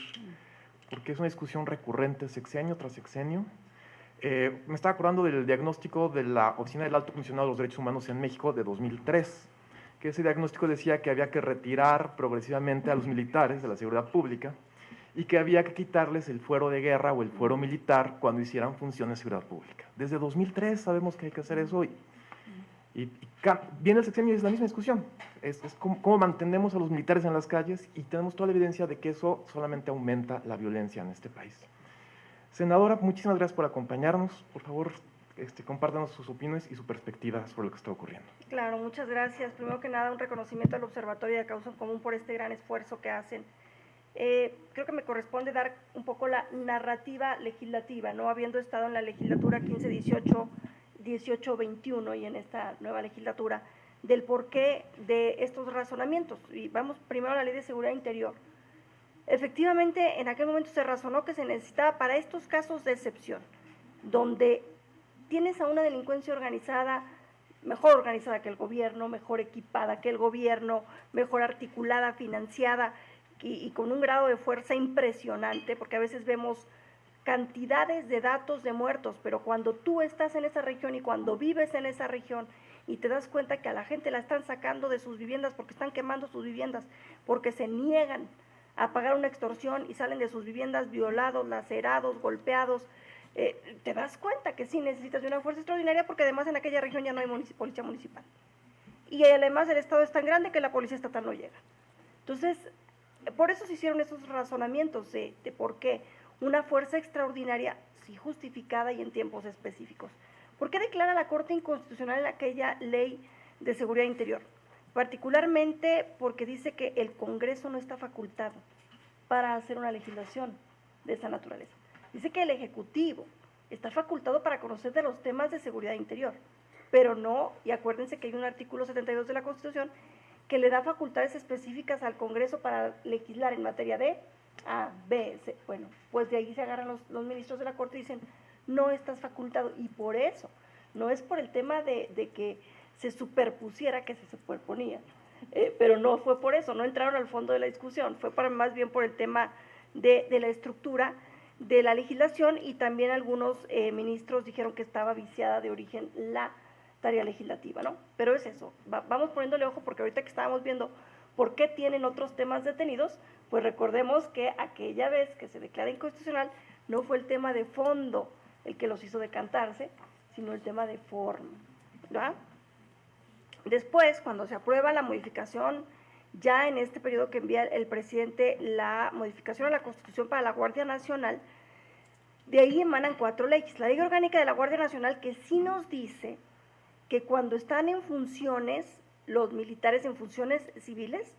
porque es una discusión recurrente sexenio tras sexenio. Me estaba acordando del diagnóstico de la Oficina del Alto Comisionado de los Derechos Humanos en México de 2003, que ese diagnóstico decía que había que retirar progresivamente a los militares de la seguridad pública y que había que quitarles el fuero de guerra o el fuero militar cuando hicieran funciones de seguridad pública. Desde 2003 sabemos que hay que hacer eso y viene el sexenio y es la misma discusión. Es cómo mantenemos a los militares en las calles, y tenemos toda la evidencia de que eso solamente aumenta la violencia en este país. Senadora, muchísimas gracias por acompañarnos. Por favor, compártanos sus opiniones y su perspectiva sobre lo que está ocurriendo. Claro, muchas gracias. Primero que nada, un reconocimiento al Observatorio de Causa en Común por este gran esfuerzo que hacen. Creo que me corresponde dar un poco la narrativa legislativa, ¿no? Habiendo estado en la legislatura 15-18, 18-21 y en esta nueva legislatura, del porqué de estos razonamientos. Y vamos primero a la Ley de Seguridad Interior. Efectivamente, en aquel momento se razonó que se necesitaba para estos casos de excepción, donde tienes a una delincuencia organizada, mejor organizada que el gobierno, mejor equipada que el gobierno, mejor articulada, financiada y con un grado de fuerza impresionante, porque a veces vemos cantidades de datos de muertos, pero cuando tú estás en esa región y cuando vives en esa región y te das cuenta que a la gente la están sacando de sus viviendas porque están quemando sus viviendas, porque se niegan a pagar una extorsión y salen de sus viviendas violados, lacerados, golpeados, te das cuenta que sí necesitas de una fuerza extraordinaria, porque además en aquella región ya no hay policía municipal. Y además el estado es tan grande que la policía estatal no llega. Entonces, por eso se hicieron esos razonamientos de por qué una fuerza extraordinaria, sí justificada y en tiempos específicos. ¿Por qué declara la Corte inconstitucional aquella ley de seguridad interior? particularmente porque dice que el Congreso no está facultado para hacer una legislación de esa naturaleza. Dice que el Ejecutivo está facultado para conocer de los temas de seguridad interior, pero no, y acuérdense que hay un artículo 72 de la Constitución que le da facultades específicas al Congreso para legislar en materia de A, B, C. Bueno, pues de ahí se agarran los ministros de la Corte y dicen, no estás facultado, y por eso, no es por el tema de que se superpusiera, que se superponía, pero no fue por eso, no entraron al fondo de la discusión, fue más bien por el tema de la estructura de la legislación, y también algunos ministros dijeron que estaba viciada de origen la tarea legislativa, ¿no? Pero es eso, vamos poniéndole ojo, porque ahorita que estábamos viendo por qué tienen otros temas detenidos, pues recordemos que aquella vez que se declara inconstitucional no fue el tema de fondo el que los hizo decantarse, sino el tema de forma, ¿verdad? Después, cuando se aprueba la modificación, ya en este periodo que envía el presidente la modificación a la Constitución para la Guardia Nacional, de ahí emanan 4 leyes. La Ley Orgánica de la Guardia Nacional, que sí nos dice que cuando están en funciones, los militares en funciones civiles,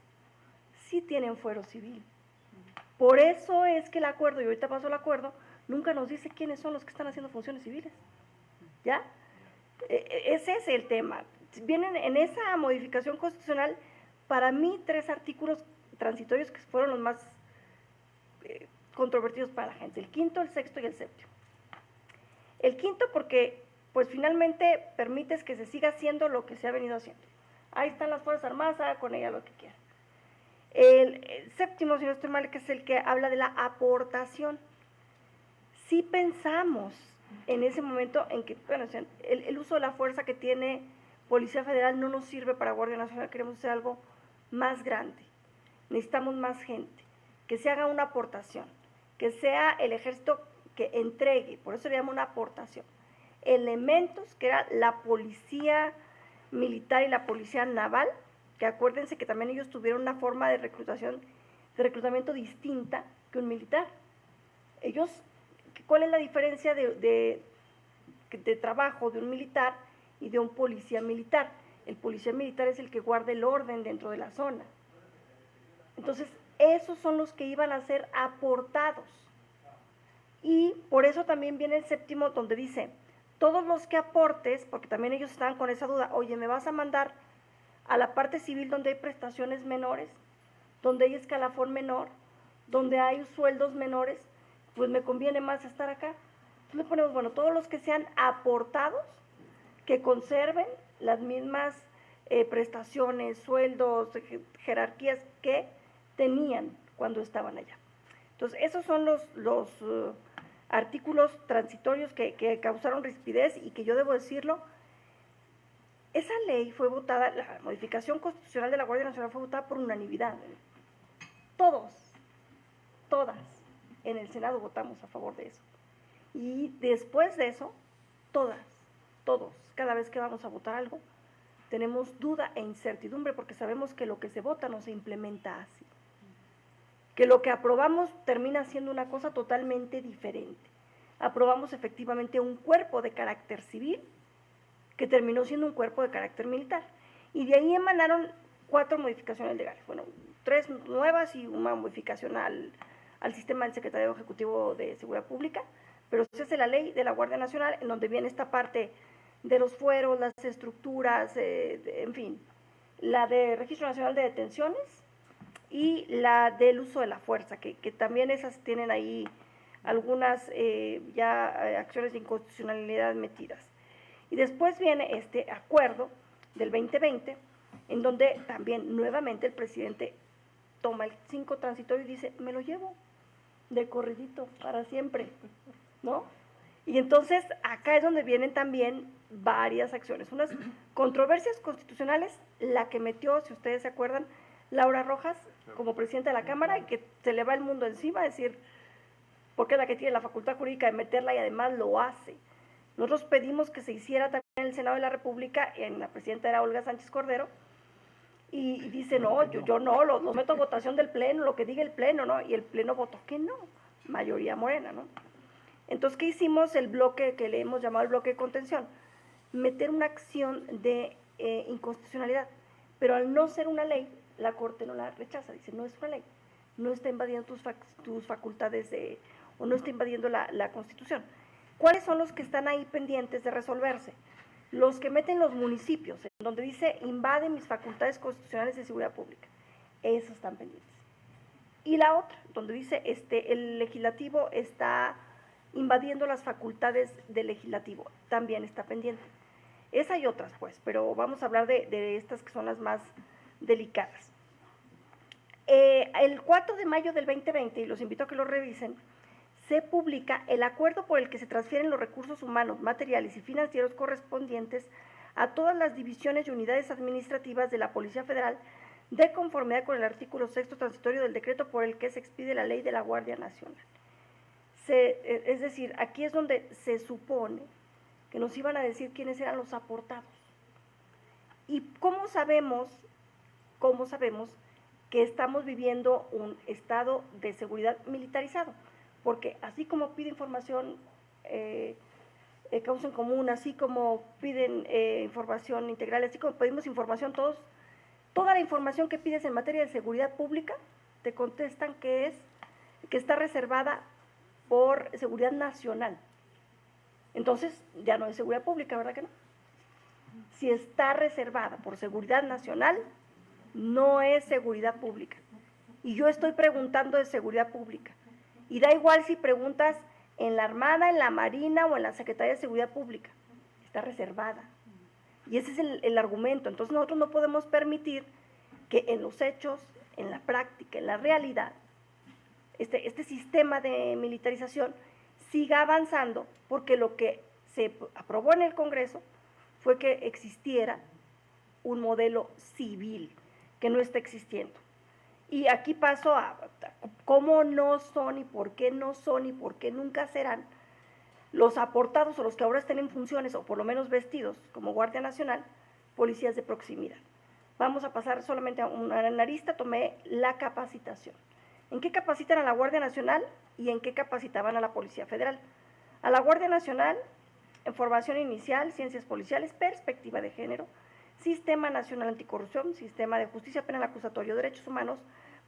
sí tienen fuero civil. Por eso es que el acuerdo, y ahorita pasó el acuerdo, nunca nos dice quiénes son los que están haciendo funciones civiles. ¿Ya? Ese es el tema. Vienen en esa modificación constitucional, para mí, 3 artículos transitorios que fueron los más controvertidos para la gente: el quinto, el sexto y el séptimo. El quinto porque, pues finalmente, permites que se siga haciendo lo que se ha venido haciendo. Ahí están las Fuerzas Armadas, haga con ella lo que quiera. El séptimo, si no estoy mal, que es el que habla de la aportación. Sí pensamos en ese momento en que, bueno, el uso de la fuerza que tiene Policía Federal no nos sirve para Guardia Nacional, queremos hacer algo más grande, necesitamos más gente, que se haga una aportación, que sea el ejército que entregue, por eso le llamo una aportación, elementos que era la policía militar y la policía naval, que acuérdense que también ellos tuvieron una forma de reclutamiento distinta que un militar. Ellos, ¿cuál es la diferencia de trabajo de un militar y de un policía militar? El policía militar es el que guarda el orden dentro de la zona. Entonces, esos son los que iban a ser aportados. Y por eso también viene el séptimo, donde dice, todos los que aportes, porque también ellos estaban con esa duda, oye, ¿me vas a mandar a la parte civil donde hay prestaciones menores, donde hay escalafón menor, donde hay sueldos menores? Pues me conviene más estar acá. Entonces le ponemos, bueno, todos los que sean aportados, que conserven las mismas prestaciones, sueldos, jerarquías que tenían cuando estaban allá. Entonces, esos son los artículos transitorios que causaron rispidez, y que yo debo decirlo, esa ley fue votada, la modificación constitucional de la Guardia Nacional fue votada por unanimidad. Todas en el Senado votamos a favor de eso. Y después de eso, todos, cada vez que vamos a votar algo, tenemos duda e incertidumbre, porque sabemos que lo que se vota no se implementa así. Que lo que aprobamos termina siendo una cosa totalmente diferente. Aprobamos efectivamente un cuerpo de carácter civil que terminó siendo un cuerpo de carácter militar. Y de ahí emanaron 4 modificaciones legales. Bueno, 3 nuevas y una modificación al sistema del Secretariado Ejecutivo de Seguridad Pública, pero esa es la ley de la Guardia Nacional, en donde viene esta parte de los fueros, las estructuras, en fin, la de Registro Nacional de Detenciones y la del uso de la fuerza, que también esas tienen ahí algunas acciones de inconstitucionalidad metidas. Y después viene este acuerdo del 2020, en donde también nuevamente el presidente toma el 5 transitorio y dice, me lo llevo de corridito para siempre, ¿no? Y entonces acá es donde vienen también varias acciones, unas controversias constitucionales, la que metió, si ustedes se acuerdan, Laura Rojas como presidenta de la Cámara, y que se le va el mundo encima, decir, porque es la que tiene la facultad jurídica de meterla y además lo hace. Nosotros pedimos que se hiciera también en el Senado de la República, en la presidenta era Olga Sánchez Cordero, y dice, no, yo no, lo meto a votación del Pleno, lo que diga el Pleno, ¿no? Y el Pleno votó que no, mayoría morena, ¿no? Entonces, ¿qué hicimos? El bloque que le hemos llamado el bloque de contención, meter una acción de inconstitucionalidad, pero al no ser una ley, la Corte no la rechaza, dice, no es una ley, no está invadiendo tus facultades o no está invadiendo la Constitución. ¿Cuáles son los que están ahí pendientes de resolverse? Los que meten los municipios, donde dice invade mis facultades constitucionales de seguridad pública. Esos están pendientes. Y la otra, donde dice el legislativo está invadiendo las facultades del legislativo, también está pendiente. Esa y otras, pues, pero vamos a hablar de estas que son las más delicadas. El 4 de mayo del 2020, y los invito a que lo revisen, se publica el acuerdo por el que se transfieren los recursos humanos, materiales y financieros correspondientes a todas las divisiones y unidades administrativas de la Policía Federal, de conformidad con el artículo 6º transitorio del decreto por el que se expide la ley de la Guardia Nacional. Es decir, aquí es donde se supone que nos iban a decir quiénes eran los aportados. ¿Y cómo sabemos que estamos viviendo un estado de seguridad militarizado? Porque así como pide información causa en común, así como piden información integral, así como pedimos información todos, toda la información que pides en materia de seguridad pública, te contestan que está reservada por seguridad nacional. Entonces, ya no es seguridad pública, ¿verdad que no? Si está reservada por seguridad nacional, no es seguridad pública. Y yo estoy preguntando de seguridad pública. Y da igual si preguntas en la Armada, en la Marina o en la Secretaría de Seguridad Pública. Está reservada. Y ese es el argumento. Entonces nosotros no podemos permitir que en los hechos, en la práctica, en la realidad, este sistema de militarización siga avanzando, porque lo que se aprobó en el Congreso fue que existiera un modelo civil que no está existiendo. Y aquí paso a cómo no son y por qué no son y por qué nunca serán los aportados o los que ahora estén en funciones o por lo menos vestidos como Guardia Nacional, policías de proximidad. Vamos a pasar solamente a una arista, tomé la capacitación. ¿En qué capacitan a la Guardia Nacional y en qué capacitaban a la Policía Federal? A la Guardia Nacional, en formación inicial, ciencias policiales, perspectiva de género, Sistema Nacional Anticorrupción, Sistema de Justicia Penal Acusatorio, Derechos Humanos,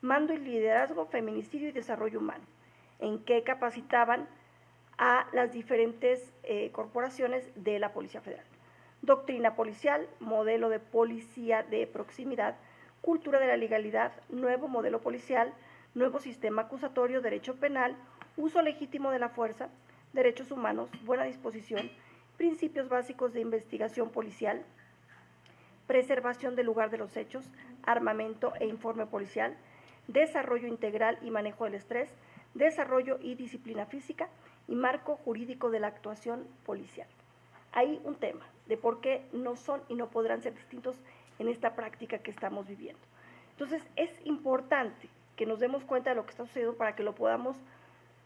Mando y Liderazgo, Feminicidio y Desarrollo Humano. ¿En qué capacitaban a las diferentes corporaciones de la Policía Federal? Doctrina policial, modelo de policía de proximidad, cultura de la legalidad, nuevo modelo policial, nuevo sistema acusatorio, derecho penal, uso legítimo de la fuerza, derechos humanos, buena disposición, principios básicos de investigación policial, preservación del lugar de los hechos, armamento e informe policial, desarrollo integral y manejo del estrés, desarrollo y disciplina física y marco jurídico de la actuación policial. Hay un tema de por qué no son y no podrán ser distintos en esta práctica que estamos viviendo. Entonces, es importante que nos demos cuenta de lo que está sucediendo para que lo podamos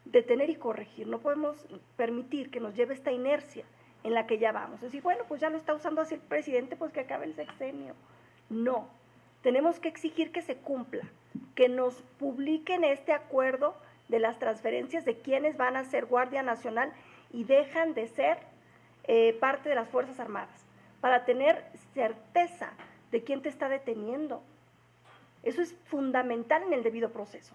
detener y corregir. No podemos permitir que nos lleve esta inercia en la que ya vamos. Es decir, bueno, pues ya lo está usando así el presidente, pues que acabe el sexenio. No, tenemos que exigir que se cumpla, que nos publiquen este acuerdo de las transferencias de quienes van a ser Guardia Nacional y dejan de ser parte de las Fuerzas Armadas, para tener certeza de quién te está deteniendo. Eso es fundamental en el debido proceso,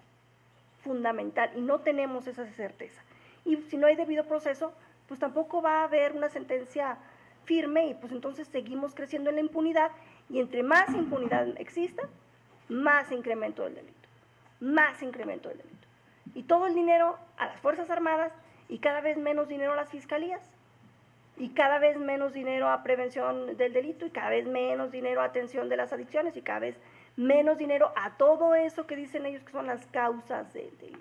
fundamental, y no tenemos esa certeza. Y si no hay debido proceso, pues tampoco va a haber una sentencia firme y pues entonces seguimos creciendo en la impunidad, y entre más impunidad exista, más incremento del delito, más incremento del delito. Y todo el dinero a las Fuerzas Armadas y cada vez menos dinero a las fiscalías y cada vez menos dinero a prevención del delito y cada vez menos dinero a atención de las adicciones y cada vez menos dinero a todo eso que dicen ellos que son las causas del delito.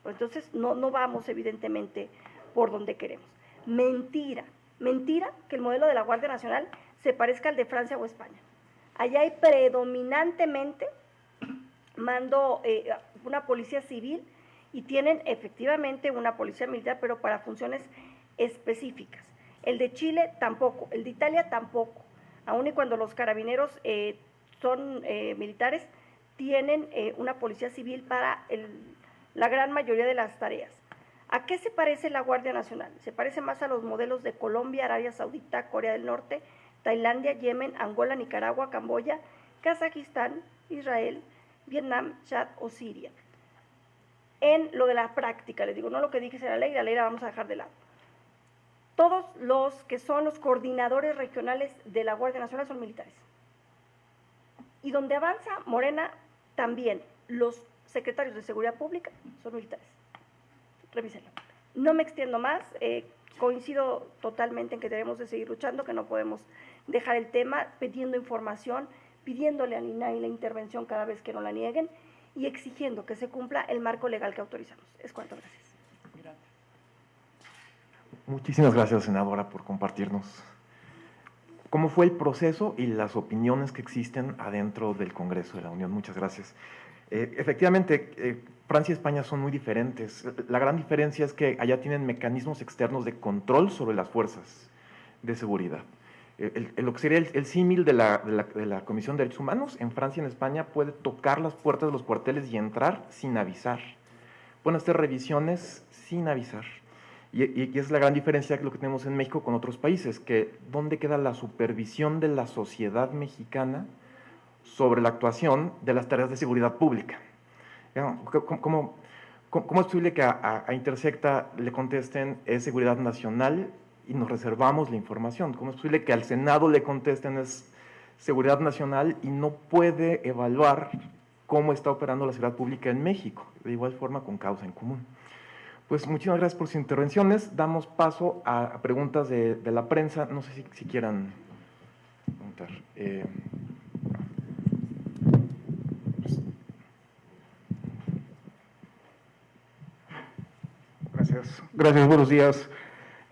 Entonces no vamos evidentemente por donde queremos. Mentira que el modelo de la Guardia Nacional se parezca al de Francia o España. Allá hay predominantemente mando una policía civil y tienen efectivamente una policía militar, pero para funciones específicas. El de Chile tampoco, el de Italia tampoco, aun y cuando los carabineros son militares, tienen una policía civil para la gran mayoría de las tareas. ¿A qué se parece la Guardia Nacional? Se parece más a los modelos de Colombia, Arabia Saudita, Corea del Norte, Tailandia, Yemen, Angola, Nicaragua, Camboya, Kazajistán, Israel, Vietnam, Chad o Siria. En lo de la práctica, les digo, no lo que dije la ley la vamos a dejar de lado. Todos los que son los coordinadores regionales de la Guardia Nacional son militares. Y donde avanza Morena, también los secretarios de Seguridad Pública son militares. Revísenlo. No me extiendo más, coincido totalmente en que debemos de seguir luchando, que no podemos dejar el tema, pidiendo información, pidiéndole al INAI la intervención cada vez que no la nieguen y exigiendo que se cumpla el marco legal que autorizamos. Es cuanto, gracias. Muchísimas gracias, senadora, por compartirnos cómo fue el proceso y las opiniones que existen adentro del Congreso de la Unión. Muchas gracias. Efectivamente, Francia y España son muy diferentes. La gran diferencia es que allá tienen mecanismos externos de control sobre las fuerzas de seguridad. Lo que sería el símil de la Comisión de Derechos Humanos, en Francia y en España puede tocar las puertas de los cuarteles y entrar sin avisar. Pueden hacer revisiones sin avisar. Y es la gran diferencia de lo que tenemos en México con otros países, que dónde queda la supervisión de la sociedad mexicana sobre la actuación de las tareas de seguridad pública. ¿Cómo es posible que a Intersecta le contesten es seguridad nacional y nos reservamos la información? ¿Cómo es posible que al Senado le contesten es seguridad nacional y no puede evaluar cómo está operando la seguridad pública en México? De igual forma con Causa en Común. Pues muchísimas gracias por sus intervenciones. Damos paso a preguntas de la prensa. No sé si quieran preguntar. Gracias, buenos días.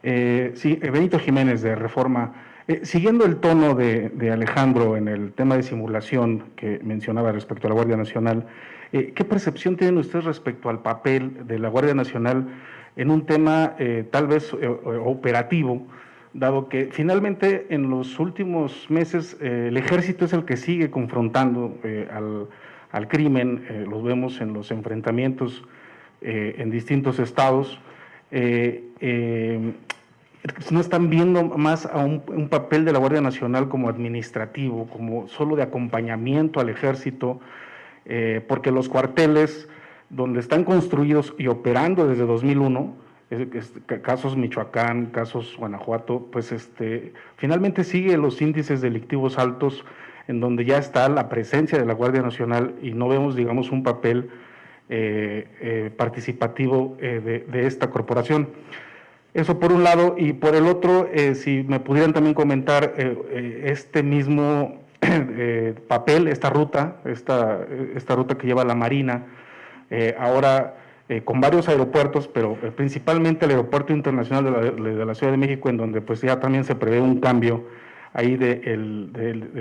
Sí, Benito Jiménez de Reforma. Siguiendo el tono de Alejandro en el tema de simulación que mencionaba respecto a la Guardia Nacional, ¿qué percepción tienen ustedes respecto al papel de la Guardia Nacional en un tema tal vez operativo, dado que finalmente en los últimos meses el Ejército es el que sigue confrontando al crimen, los vemos en los enfrentamientos en distintos estados? No están viendo más a un papel de la Guardia Nacional como administrativo, como solo de acompañamiento al Ejército, porque los cuarteles donde están construidos y operando desde 2001, casos Michoacán, casos Guanajuato, pues finalmente sigue los índices delictivos altos en donde ya está la presencia de la Guardia Nacional y no vemos, digamos, un papel participativo de esta corporación. Eso por un lado, y por el otro, si me pudieran también comentar este mismo papel, esta ruta que lleva la Marina, ahora con varios aeropuertos, pero principalmente el Aeropuerto Internacional de la Ciudad de México, en donde pues ya también se prevé un cambio ahí del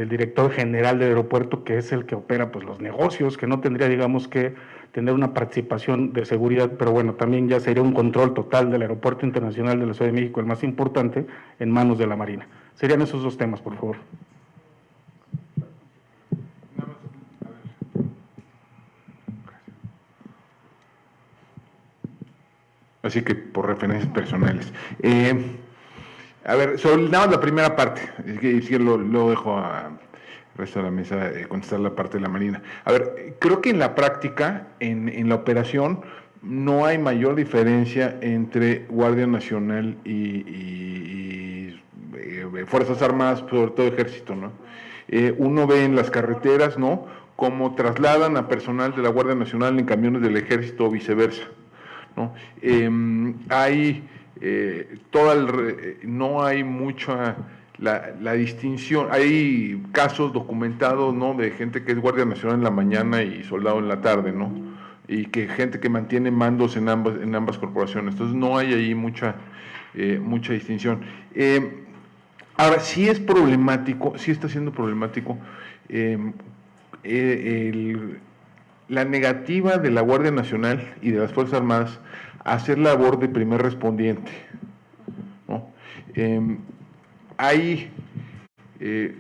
director general del aeropuerto, que es el que opera pues los negocios, que no tendría, digamos, que tener una participación de seguridad, pero bueno, también ya sería un control total del Aeropuerto Internacional de la Ciudad de México, el más importante, en manos de la Marina. Serían esos dos temas, por favor. Así que por referencias personales. A ver, sobre nada más la primera parte, es que lo dejo al resto de la mesa contestar la parte de la Marina. A ver, creo que en la práctica, en la operación, no hay mayor diferencia entre Guardia Nacional y Fuerzas Armadas, sobre todo Ejército, ¿no? Uno ve en las carreteras, ¿no?, cómo trasladan a personal de la Guardia Nacional en camiones del Ejército o viceversa, ¿no? No hay mucha la distinción. Hay casos documentados, ¿no?, de gente que es Guardia Nacional en la mañana y soldado en la tarde, ¿no?, y que gente que mantiene mandos en ambas corporaciones. Entonces no hay ahí mucha distinción. Ahora, sí es problemático, sí está siendo problemático la negativa de la Guardia Nacional y de las Fuerzas Armadas a hacer labor de primer respondiente, ¿no?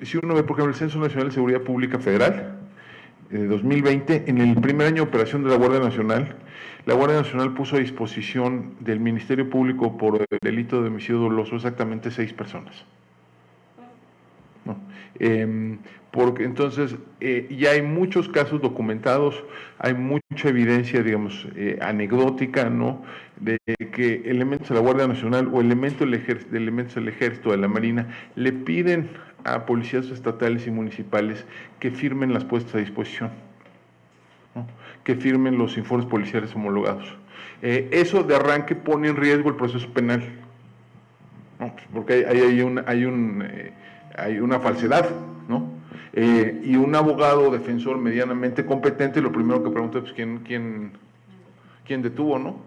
Si uno ve, por ejemplo, el Censo Nacional de Seguridad Pública Federal de 2020, en el primer año de operación de la Guardia Nacional puso a disposición del Ministerio Público por el delito de homicidio doloso exactamente 6 personas. ¿no? Porque entonces ya hay muchos casos documentados, hay mucha evidencia, digamos, anecdótica, ¿no?, de que elementos de la Guardia Nacional o elementos del Ejército, de la Marina, le piden a policías estatales y municipales que firmen las puestas a disposición, ¿no?, que firmen los informes policiales homologados. Eso de arranque pone en riesgo el proceso penal, ¿no?, porque hay una falsedad, ¿no? Y un abogado defensor medianamente competente, lo primero que pregunta es ¿quién detuvo, no?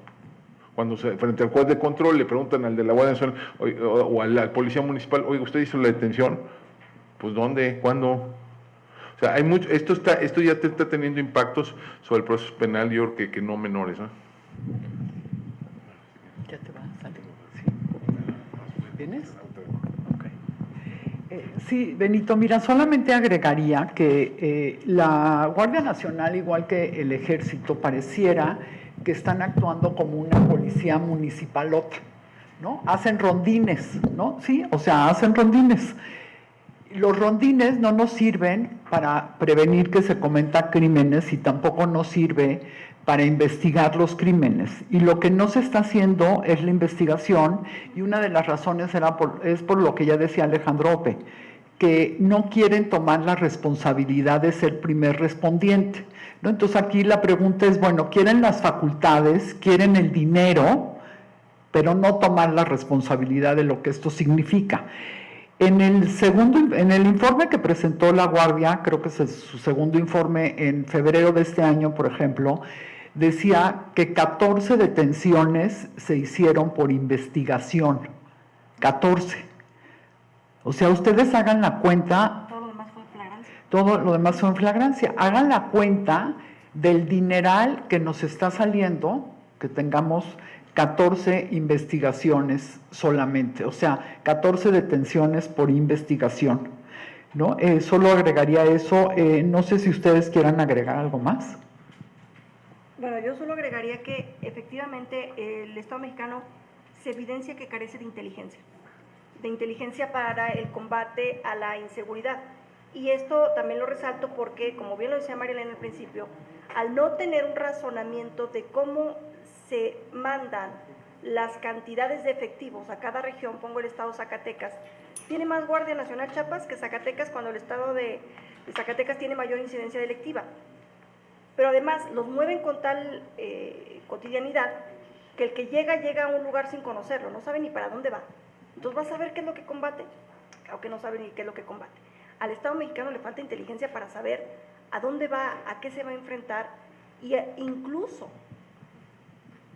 Cuando frente al juez de control le preguntan al de la Guardia Nacional o a la Policía Municipal, oiga, ¿usted hizo la detención? Pues ¿dónde? ¿Cuándo? O sea, hay mucho, esto ya está teniendo impactos sobre el proceso penal, yo creo que no menores, ¿no? Ya te va a salir. ¿Sí? ¿Vienes? Sí, Benito, mira, solamente agregaría que la Guardia Nacional, igual que el Ejército, pareciera que están actuando como una policía municipalota, ¿no? Hacen rondines, ¿no? Sí, o sea, hacen rondines. Los rondines no nos sirven para prevenir que se cometan crímenes y tampoco nos sirve para investigar los crímenes. Y lo que no se está haciendo es la investigación, y una de las razones es por lo que ya decía Alejandro Ope, que no quieren tomar la responsabilidad de ser primer respondiente, ¿no? Entonces aquí la pregunta es, bueno, quieren las facultades, quieren el dinero, pero no tomar la responsabilidad de lo que esto significa. En el informe que presentó la Guardia, creo que es su segundo informe en febrero de este año, por ejemplo, decía que 14 detenciones se hicieron por investigación. 14. O sea, ustedes hagan la cuenta. Todo lo demás fue flagrancia. Todo lo demás fue en flagrancia. Hagan la cuenta del dineral que nos está saliendo, que tengamos 14 investigaciones solamente, o sea, 14 detenciones por investigación, ¿no? Solo agregaría eso. No sé si ustedes quieran agregar algo más. Bueno, yo solo agregaría que efectivamente el Estado mexicano se evidencia que carece de inteligencia para el combate a la inseguridad. Y esto también lo resalto porque, como bien lo decía Marilena al principio, al no tener un razonamiento de cómo se mandan las cantidades de efectivos a cada región, pongo el estado de Zacatecas, tiene más Guardia Nacional Chiapas que Zacatecas, cuando el estado de Zacatecas tiene mayor incidencia delictiva. Pero además los mueven con tal cotidianidad que el que llega a un lugar sin conocerlo, no sabe ni para dónde va. Entonces va a saber qué es lo que combate, aunque no sabe ni qué es lo que combate. Al Estado mexicano le falta inteligencia para saber a dónde va, a qué se va a enfrentar y incluso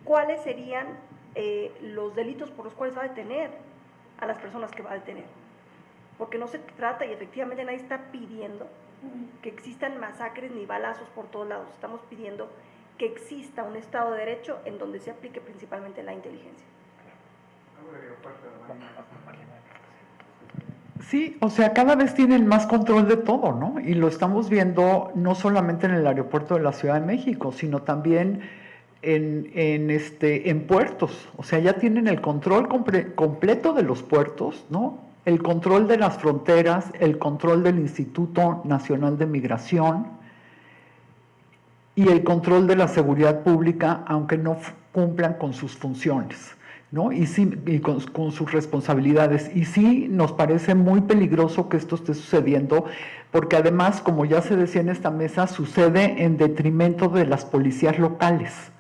cuáles serían los delitos por los cuales va a detener a las personas que va a detener. Porque no se trata, y efectivamente nadie está pidiendo que existan masacres ni balazos por todos lados. Estamos pidiendo que exista un Estado de Derecho en donde se aplique principalmente la inteligencia. Sí, o sea, cada vez tienen más control de todo, ¿no? Y lo estamos viendo no solamente en el aeropuerto de la Ciudad de México, sino también en puertos. O sea, ya tienen el control completo de los puertos, ¿no? El control de las fronteras, el control del Instituto Nacional de Migración y el control de la seguridad pública, aunque no cumplan con sus funciones, ¿no? Y con sus responsabilidades. Y sí nos parece muy peligroso que esto esté sucediendo, porque además, como ya se decía en esta mesa, sucede en detrimento de las policías locales.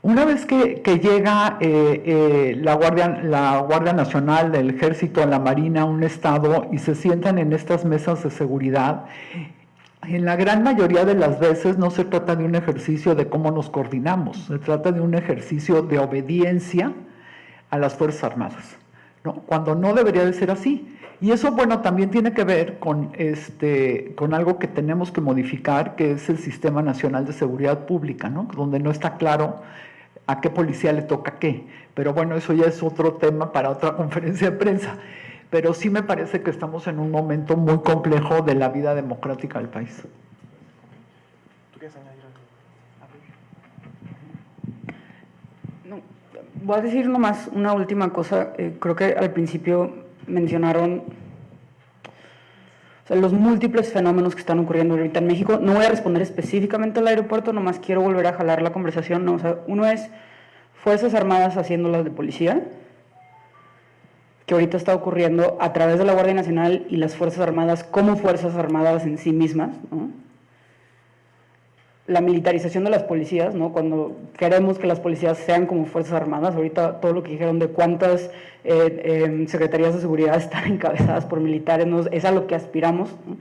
Una vez que llega la Guardia Nacional, el Ejército, la Marina, un Estado, y se sientan en estas mesas de seguridad, en la gran mayoría de las veces no se trata de un ejercicio de cómo nos coordinamos, se trata de un ejercicio de obediencia a las Fuerzas Armadas, ¿no? Cuando no debería de ser así. Y eso, bueno, también tiene que ver con algo que tenemos que modificar, que es el Sistema Nacional de Seguridad Pública, ¿no? Donde no está claro a qué policía le toca qué. Pero bueno, eso ya es otro tema para otra conferencia de prensa. Pero sí me parece que estamos en un momento muy complejo de la vida democrática del país. ¿Tú quieres añadir algo? No, voy a decir nomás una última cosa. Creo que al principio mencionaron O sea, los múltiples fenómenos que están ocurriendo ahorita en México. No voy a responder específicamente al aeropuerto, nomás quiero volver a jalar la conversación, ¿no? O sea, uno es Fuerzas Armadas haciéndolas de policía, que ahorita está ocurriendo a través de la Guardia Nacional y las Fuerzas Armadas como Fuerzas Armadas en sí mismas, ¿no? La militarización de las policías, ¿no? Cuando queremos que las policías sean como Fuerzas Armadas, ahorita todo lo que dijeron de cuántas secretarías de seguridad están encabezadas por militares, ¿no? Es a lo que aspiramos, ¿no?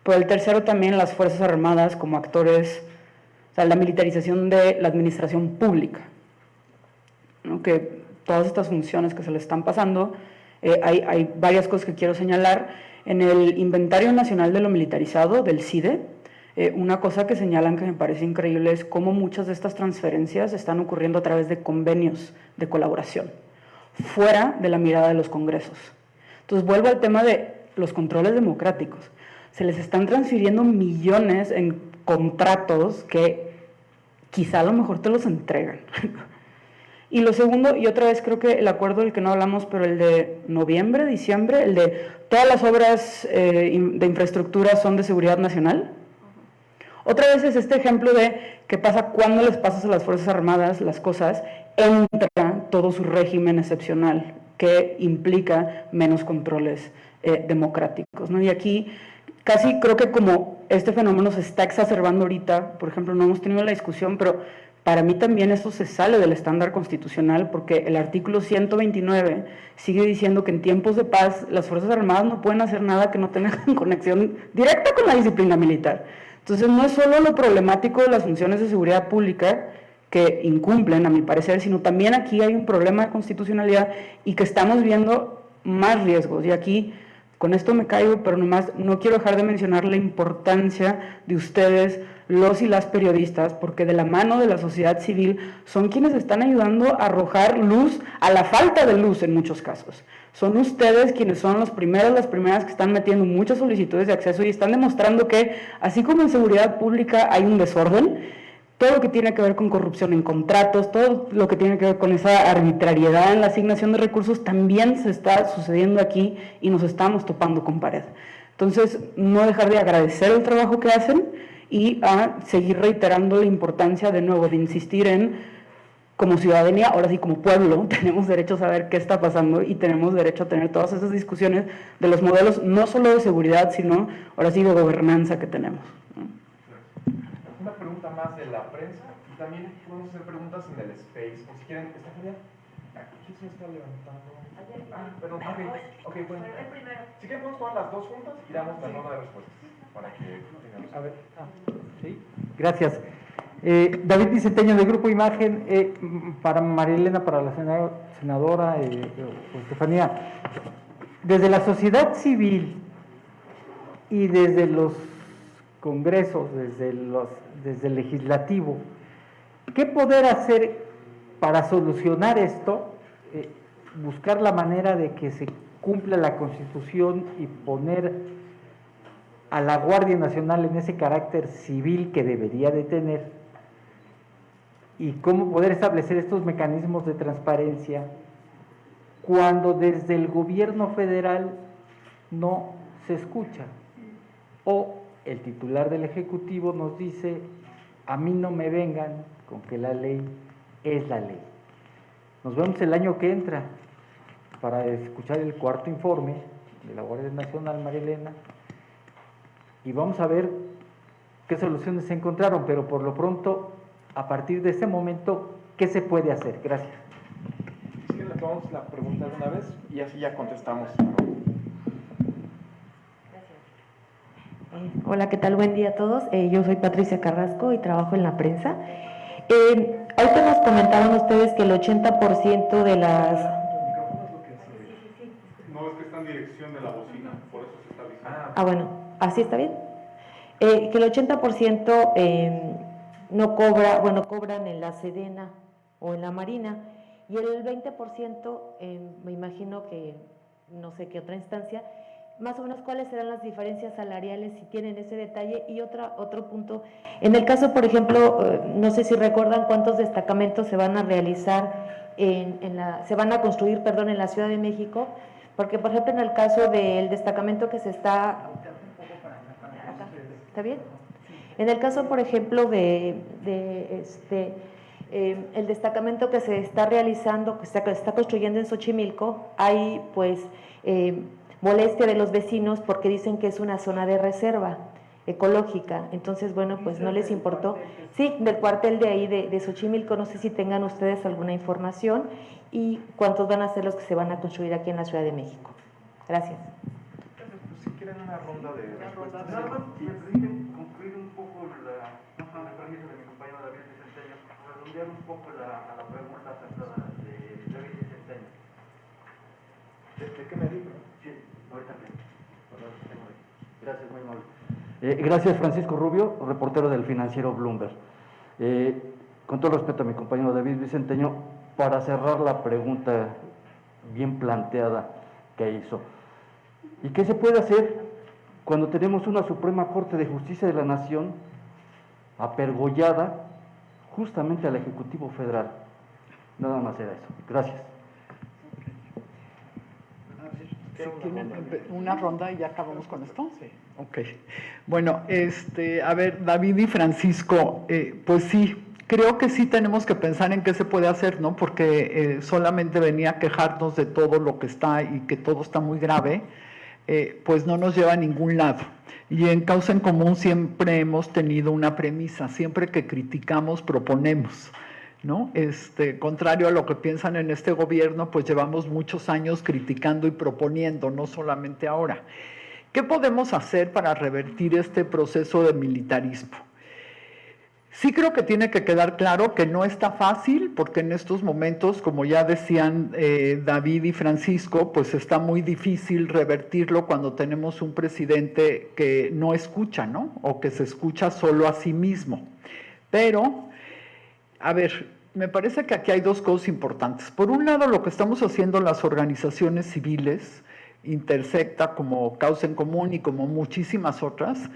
Pero el tercero también las Fuerzas Armadas como actores, o sea, la militarización de la administración pública, ¿no? Que todas estas funciones que se le están pasando, hay varias cosas que quiero señalar. En el Inventario Nacional de lo Militarizado, del CIDE, una cosa que señalan que me parece increíble es cómo muchas de estas transferencias están ocurriendo a través de convenios de colaboración, fuera de la mirada de los congresos. Entonces vuelvo al tema de los controles democráticos. Se les están transfiriendo millones en contratos que quizá a lo mejor te los entregan. Y lo segundo, y otra vez creo que el acuerdo del que no hablamos, pero el de noviembre, diciembre, el de todas las obras de infraestructura son de seguridad nacional. Otra vez es este ejemplo de qué pasa cuando les pasas a las Fuerzas Armadas las cosas, entra todo su régimen excepcional que implica menos controles democráticos, ¿no? Y aquí casi creo que como este fenómeno se está exacerbando ahorita, por ejemplo, no hemos tenido la discusión, pero para mí también esto se sale del estándar constitucional porque el artículo 129 sigue diciendo que en tiempos de paz las Fuerzas Armadas no pueden hacer nada que no tenga conexión directa con la disciplina militar. Entonces no es solo lo problemático de las funciones de seguridad pública que incumplen, a mi parecer, sino también aquí hay un problema de constitucionalidad y que estamos viendo más riesgos. Y aquí, con esto me caigo, pero nomás no quiero dejar de mencionar la importancia de ustedes, los y las periodistas, porque de la mano de la sociedad civil son quienes están ayudando a arrojar luz a la falta de luz en muchos casos. Son ustedes quienes son las primeras que están metiendo muchas solicitudes de acceso y están demostrando que, así como en seguridad pública hay un desorden, todo lo que tiene que ver con corrupción en contratos, todo lo que tiene que ver con esa arbitrariedad en la asignación de recursos, también se está sucediendo aquí y nos estamos topando con pared. Entonces, no dejar de agradecer el trabajo que hacen y a seguir reiterando la importancia, de nuevo, de insistir en, como ciudadanía, ahora sí como pueblo, tenemos derecho a saber qué está pasando y tenemos derecho a tener todas esas discusiones de los modelos, no solo de seguridad, sino, ahora sí, de gobernanza que tenemos, ¿no? Una pregunta más de la prensa y también podemos hacer preguntas en el space, o si quieren, ¿está Javier? ¿Quién se está levantando? Perdón, ok, bueno. Si quieren podemos tomar las dos juntas y damos la ronda de respuestas para que tengamos. A ver, sí, gracias. David Vicenteño, del Grupo Imagen, para María Elena, para la senadora Estefanía. Desde la sociedad civil y desde los congresos, desde el legislativo, ¿qué poder hacer para solucionar esto? Buscar la manera de que se cumpla la Constitución y poner a la Guardia Nacional en ese carácter civil que debería de tener, y cómo poder establecer estos mecanismos de transparencia cuando desde el gobierno federal no se escucha, o el titular del Ejecutivo nos dice: a mí no me vengan con que la ley es la ley. Nos vemos el año que entra para escuchar el cuarto informe de la Guardia Nacional, María Elena, y vamos a ver qué soluciones se encontraron, pero por lo pronto, a partir de ese momento, ¿qué se puede hacer? Gracias. Si quieren, le tomamos la pregunta de una vez y así ya contestamos. Hola, ¿qué tal? Buen día a todos. Yo soy Patricia Carrasco y trabajo en la prensa. Ahorita nos comentaron ustedes que el 80% de las... No, es que está en dirección de la bocina, por eso se está avisando. Ah, bueno, ¿así está bien? Que el 80% no cobra, bueno, cobran en la Sedena o en la Marina, y el 20%, me imagino que no sé qué otra instancia, más o menos cuáles serán las diferencias salariales, si tienen ese detalle. Y otro punto, en el caso, por ejemplo, no sé si recuerdan cuántos destacamentos se van a realizar, se van a construir, perdón, en la Ciudad de México, porque por ejemplo en el caso del destacamento que se está ¿Está bien? En el caso, por ejemplo, el destacamento que se está realizando, que se está construyendo en Xochimilco, hay pues molestia de los vecinos porque dicen que es una zona de reserva ecológica. Entonces, bueno, pues no les importó. Sí, del cuartel de ahí de Xochimilco, no sé si tengan ustedes alguna información y cuántos van a ser los que se van a construir aquí en la Ciudad de México. Gracias. Si quieren una ronda de respuestas. Nada más, si me permiten concluir un poco el permiso de mi compañero David Vicenteño, redondear un poco a la pregunta acertada de David Vicenteño. ¿De qué me dijo? Sí, ahorita mismo. Gracias, muy amable. Gracias, Francisco Rubio, reportero del financiero Bloomberg. Con todo respeto a mi compañero David Vicenteño, para cerrar la pregunta bien planteada que hizo. ¿Y qué se puede hacer cuando tenemos una Suprema Corte de Justicia de la Nación apergollada justamente al Ejecutivo Federal? Nada más era eso. Gracias. ¿Tienen una ronda y ya acabamos con esto? Sí. Ok. Bueno, a ver, David y Francisco, pues sí, creo que sí tenemos que pensar en qué se puede hacer, ¿no? Porque solamente venía a quejarnos de todo lo que está y que todo está muy grave, pues no nos lleva a ningún lado. Y en Causa en Común siempre hemos tenido una premisa, siempre que criticamos, proponemos, ¿no? Contrario a lo que piensan en este gobierno, pues llevamos muchos años criticando y proponiendo, no solamente ahora. ¿Qué podemos hacer para revertir este proceso de militarismo? Sí creo que tiene que quedar claro que no está fácil, porque en estos momentos, como ya decían David y Francisco, pues está muy difícil revertirlo cuando tenemos un presidente que no escucha, ¿no? O que se escucha solo a sí mismo. Pero, a ver, me parece que aquí hay dos cosas importantes. Por un lado, lo que estamos haciendo las organizaciones civiles, Intersecta, como Causa en Común y como muchísimas otras,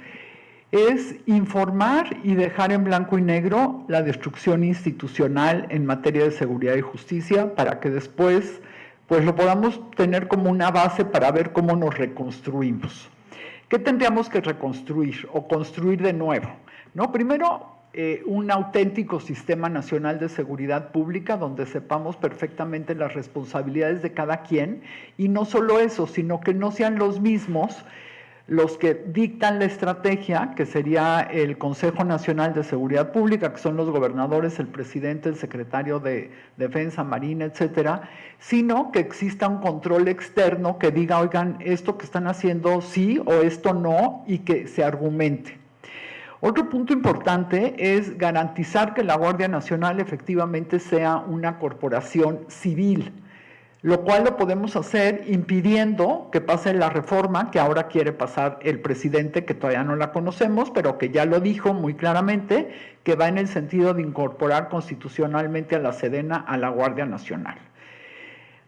es informar y dejar en blanco y negro la destrucción institucional en materia de seguridad y justicia para que después pues lo podamos tener como una base para ver cómo nos reconstruimos. ¿Qué tendríamos que reconstruir o construir de nuevo? ¿No? Primero, un auténtico sistema nacional de seguridad pública donde sepamos perfectamente las responsabilidades de cada quien, y no solo eso, sino que no sean los mismos los que dictan la estrategia, que sería el Consejo Nacional de Seguridad Pública, que son los gobernadores, el presidente, el secretario de Defensa, Marina, etcétera, sino que exista un control externo que diga, oigan, esto que están haciendo sí o esto no, y que se argumente. Otro punto importante es garantizar que la Guardia Nacional efectivamente sea una corporación civil, lo cual lo podemos hacer impidiendo que pase la reforma que ahora quiere pasar el presidente, que todavía no la conocemos, pero que ya lo dijo muy claramente, que va en el sentido de incorporar constitucionalmente a la Sedena a la Guardia Nacional.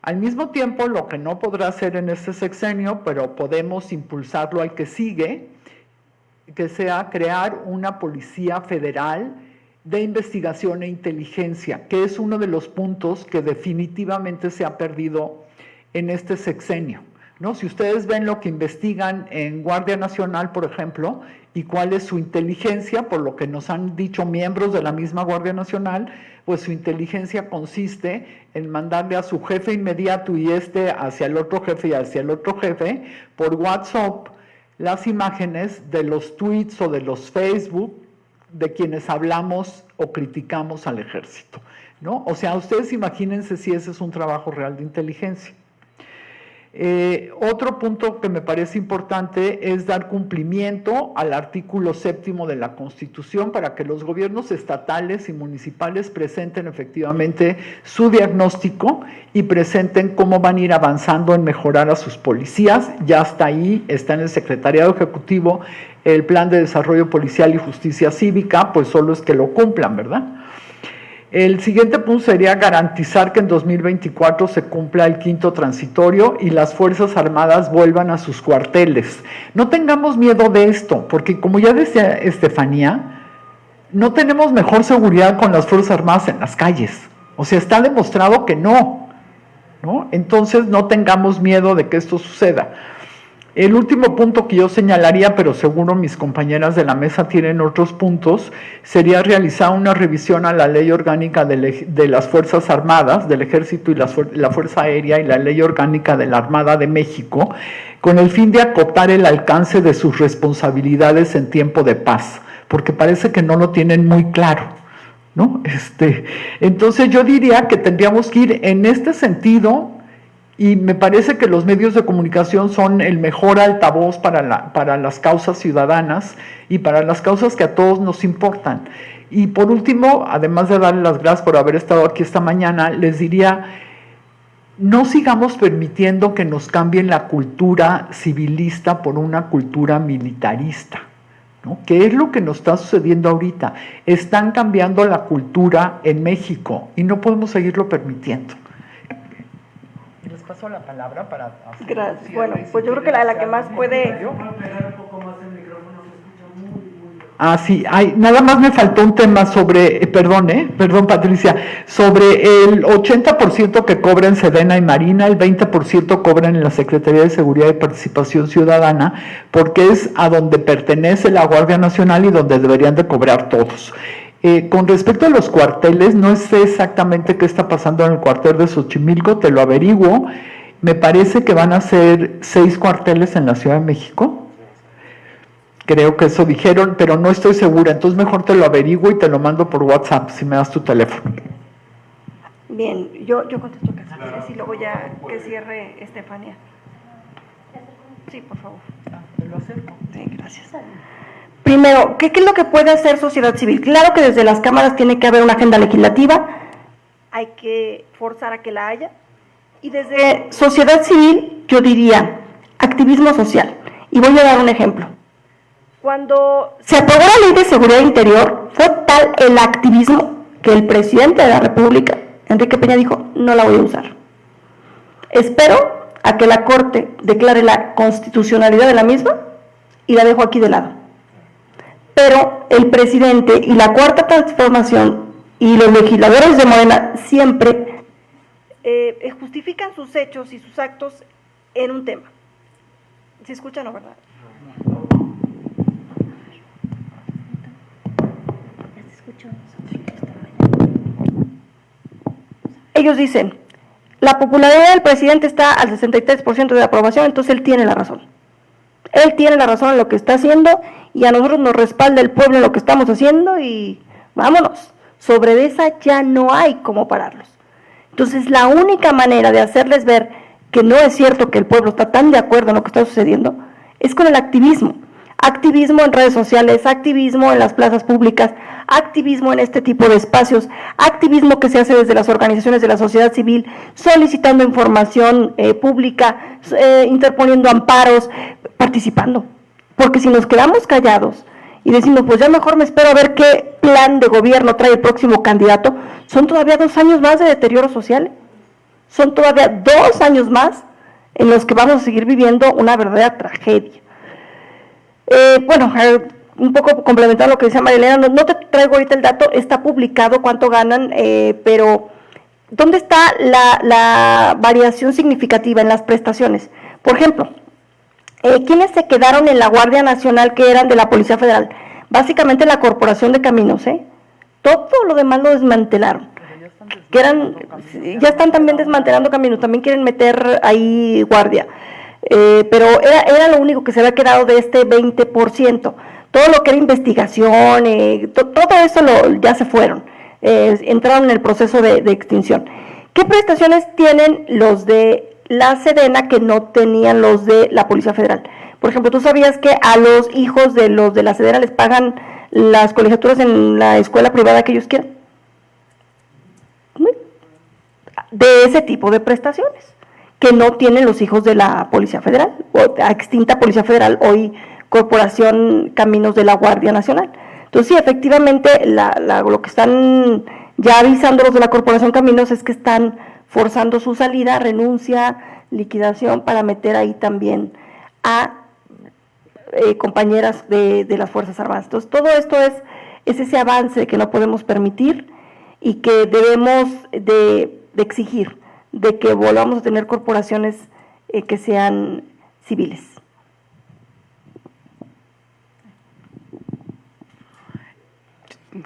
Al mismo tiempo, lo que no podrá hacer en este sexenio, pero podemos impulsarlo al que sigue, que sea crear una policía federal de investigación e inteligencia, que es uno de los puntos que definitivamente se ha perdido en este sexenio, ¿no? Si ustedes ven lo que investigan en Guardia Nacional, por ejemplo, y cuál es su inteligencia, por lo que nos han dicho miembros de la misma Guardia Nacional, pues su inteligencia consiste en mandarle a su jefe inmediato y hacia el otro jefe y hacia el otro jefe, por WhatsApp, las imágenes de los tweets o de los Facebook de quienes hablamos o criticamos al ejército, ¿no? O sea, ustedes imagínense si ese es un trabajo real de inteligencia. Otro punto que me parece importante es dar cumplimiento al artículo 7º de la Constitución para que los gobiernos estatales y municipales presenten efectivamente su diagnóstico y presenten cómo van a ir avanzando en mejorar a sus policías. Ya está ahí, está en el Secretariado Ejecutivo el Plan de Desarrollo Policial y Justicia Cívica, pues solo es que lo cumplan, ¿verdad? El siguiente punto sería garantizar que en 2024 se cumpla el 5º transitorio y las Fuerzas Armadas vuelvan a sus cuarteles. No tengamos miedo de esto, porque como ya decía Estefanía, no tenemos mejor seguridad con las Fuerzas Armadas en las calles. O sea, está demostrado que no, ¿no? Entonces no tengamos miedo de que esto suceda. El último punto que yo señalaría, pero seguro mis compañeras de la mesa tienen otros puntos, sería realizar una revisión a la Ley Orgánica de las Fuerzas Armadas, del Ejército y la Fuerza Aérea y la Ley Orgánica de la Armada de México, con el fin de acotar el alcance de sus responsabilidades en tiempo de paz, porque parece que no lo tienen muy claro, ¿no? Entonces yo diría que tendríamos que ir en este sentido. Y me parece que los medios de comunicación son el mejor altavoz para las causas ciudadanas y para las causas que a todos nos importan. Y por último, además de darles las gracias por haber estado aquí esta mañana, les diría, no sigamos permitiendo que nos cambien la cultura civilista por una cultura militarista, ¿no? ¿Qué es lo que nos está sucediendo ahorita? Están cambiando la cultura en México y no podemos seguirlo permitiendo. Les paso la palabra para hacer. Gracias. Bueno, pues yo creo que la que más puede. Sí, nada más me faltó un tema sobre, perdón Patricia, sobre el 80% que cobra en Sedena y Marina, el 20% cobran en la Secretaría de Seguridad y Participación Ciudadana, porque es a donde pertenece la Guardia Nacional y donde deberían de cobrar todos. Con respecto a los cuarteles, no sé exactamente qué está pasando en el cuartel de Xochimilco, te lo averiguo. Me parece que van a ser 6 cuarteles en la Ciudad de México. Creo que eso dijeron, pero no estoy segura. Entonces mejor te lo averiguo y te lo mando por WhatsApp, si me das tu teléfono. Bien, yo contesto casi, y luego ya que cierre Estefanía. Sí, por favor. Lo acerco. Sí, gracias. Primero, ¿qué es lo que puede hacer sociedad civil? Claro que desde las cámaras tiene que haber una agenda legislativa, hay que forzar a que la haya, y desde sociedad civil yo diría activismo social, y voy a dar un ejemplo. Cuando se aprobó la Ley de Seguridad Interior, fue tal el activismo que el presidente de la República, Enrique Peña, dijo, no la voy a usar. Espero a que la Corte declare la constitucionalidad de la misma y la dejo aquí de lado. Pero el presidente y la Cuarta Transformación y los legisladores de Morena siempre justifican sus hechos y sus actos en un tema. ¿Se escucha, no, verdad? Ellos dicen, la popularidad del presidente está al 63% de aprobación, entonces él tiene la razón. Él tiene la razón en lo que está haciendo y a nosotros nos respalda el pueblo en lo que estamos haciendo y vámonos. Sobre esa ya no hay cómo pararlos. Entonces la única manera de hacerles ver que no es cierto que el pueblo está tan de acuerdo en lo que está sucediendo es con el activismo. Activismo en redes sociales, activismo en las plazas públicas, activismo en este tipo de espacios, activismo que se hace desde las organizaciones de la sociedad civil, solicitando información pública, interponiendo amparos, participando. Porque si nos quedamos callados y decimos, pues ya mejor me espero a ver qué plan de gobierno trae el próximo candidato, son todavía 2 años más de deterioro social, son todavía 2 años más en los que vamos a seguir viviendo una verdadera tragedia. Un poco complementar lo que decía Marilena, no te traigo ahorita el dato, está publicado cuánto ganan, pero ¿dónde está la variación significativa en las prestaciones? Por ejemplo, ¿quiénes se quedaron en la Guardia Nacional que eran de la Policía Federal? Básicamente la Corporación de Caminos, todo lo demás lo desmantelaron. Ya están también desmantelando Caminos, también quieren meter ahí guardia. Pero era lo único que se había quedado de este 20%. Todo lo que era investigación, todo eso ya se fueron, entraron en el proceso de extinción. ¿Qué prestaciones tienen los de la Sedena que no tenían los de la Policía Federal? Por ejemplo, ¿tú sabías que a los hijos de los de la Sedena les pagan las colegiaturas en la escuela privada que ellos quieran? De ese tipo de prestaciones que no tienen los hijos de la Policía Federal, o extinta Policía Federal, hoy Corporación Caminos de la Guardia Nacional. Entonces, sí, efectivamente, lo que están ya avisando los de la Corporación Caminos es que están forzando su salida, renuncia, liquidación, para meter ahí también a compañeras de las Fuerzas Armadas. Entonces, todo esto es ese avance que no podemos permitir y que debemos de exigir, de que volvamos a tener corporaciones que sean civiles.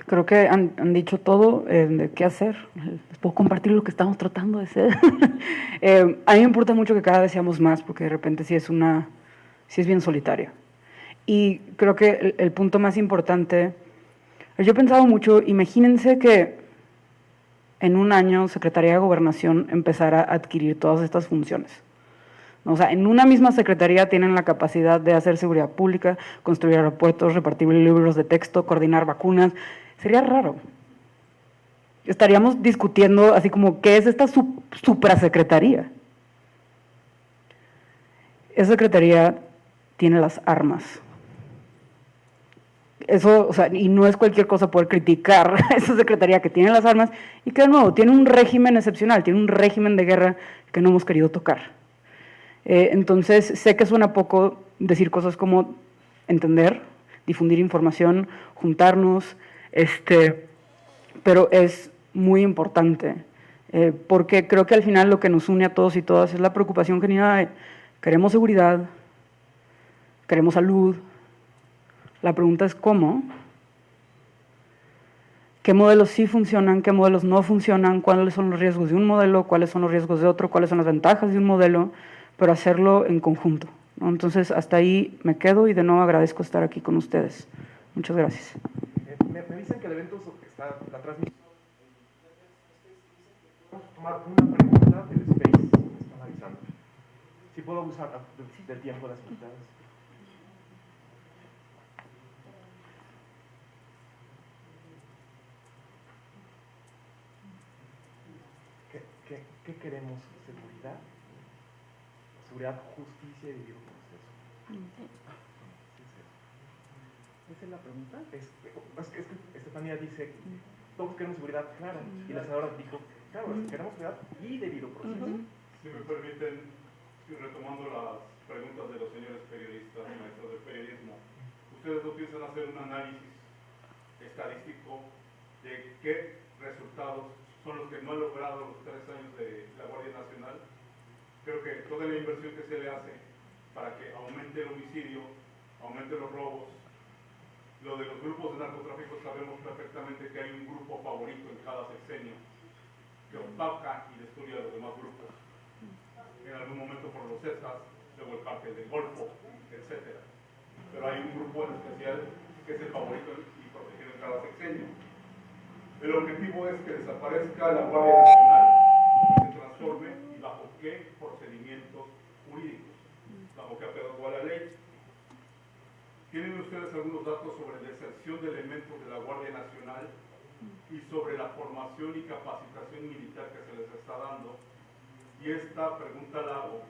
Creo que han dicho todo de qué hacer. Les puedo compartir lo que estamos tratando de hacer. A mí me importa mucho que cada vez seamos más, porque de repente sí es bien solitario. Y creo que el punto más importante, yo he pensado mucho, imagínense que en un año Secretaría de Gobernación empezara a adquirir todas estas funciones. O sea, en una misma secretaría tienen la capacidad de hacer seguridad pública, construir aeropuertos, repartir libros de texto, coordinar vacunas. Sería raro. Estaríamos discutiendo así como, ¿qué es esta suprasecretaría? Esa secretaría tiene las armas. Eso, o sea, y no es cualquier cosa poder criticar a esa secretaría que tiene las armas y que de nuevo tiene un régimen excepcional, tiene un régimen de guerra que no hemos querido tocar. Entonces, sé que suena poco decir cosas como entender, difundir información, juntarnos, pero es muy importante, porque creo que al final lo que nos une a todos y todas es la preocupación genuina de queremos seguridad, queremos salud. La pregunta es ¿cómo? ¿Qué modelos sí funcionan? ¿Qué modelos no funcionan? ¿Cuáles son los riesgos de un modelo? ¿Cuáles son los riesgos de otro? ¿Cuáles son las ventajas de un modelo? Pero hacerlo en conjunto, ¿no? Entonces, hasta ahí me quedo y de nuevo agradezco estar aquí con ustedes. Muchas gracias. Me dicen que el evento está, la transmisión. Vamos a tomar una pregunta del Space, me están avisando. Si puedo abusar del tiempo de las invitadas. ¿Qué queremos? ¿Seguridad? Seguridad, justicia y debido proceso. ¿Esa es la pregunta? Es que Estefanía dice, todos queremos seguridad, claro. Y la senadora dijo, claro, queremos seguridad y debido proceso. Si me permiten, retomando las preguntas de los señores periodistas, maestros del periodismo, ¿ustedes no piensan hacer un análisis estadístico de qué resultados son los que no han logrado los 3 años de la Guardia Nacional? Creo que toda la inversión que se le hace para que aumente el homicidio, aumente los robos, lo de los grupos de narcotráfico sabemos perfectamente que hay un grupo favorito en cada sexenio que opaca y destruye a los demás grupos. En algún momento por los Zetas, luego el cártel del Golfo, etc. Pero hay un grupo en especial que es el favorito y protegido en cada sexenio. El objetivo es que desaparezca la Guardia Nacional, que se transforme y bajo qué procedimientos jurídicos, bajo qué apego a la ley. ¿Tienen ustedes algunos datos sobre deserción de elementos de la Guardia Nacional y sobre la formación y capacitación militar que se les está dando? Y esta pregunta la hago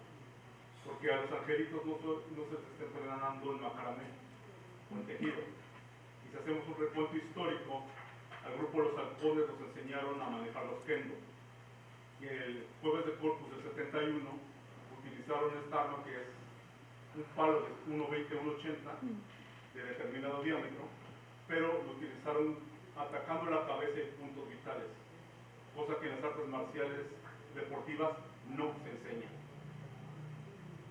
porque a los angelitos no se les está entrenando en macramé o en tejido. Y si hacemos un recuento histórico, al grupo Los Halcones nos enseñaron a manejar los kendo. Y el jueves de Corpus del 71 utilizaron esta arma que es un palo de 1.20 a 1.80 de determinado diámetro, pero lo utilizaron atacando la cabeza y puntos vitales, cosa que en las artes marciales deportivas no se enseña.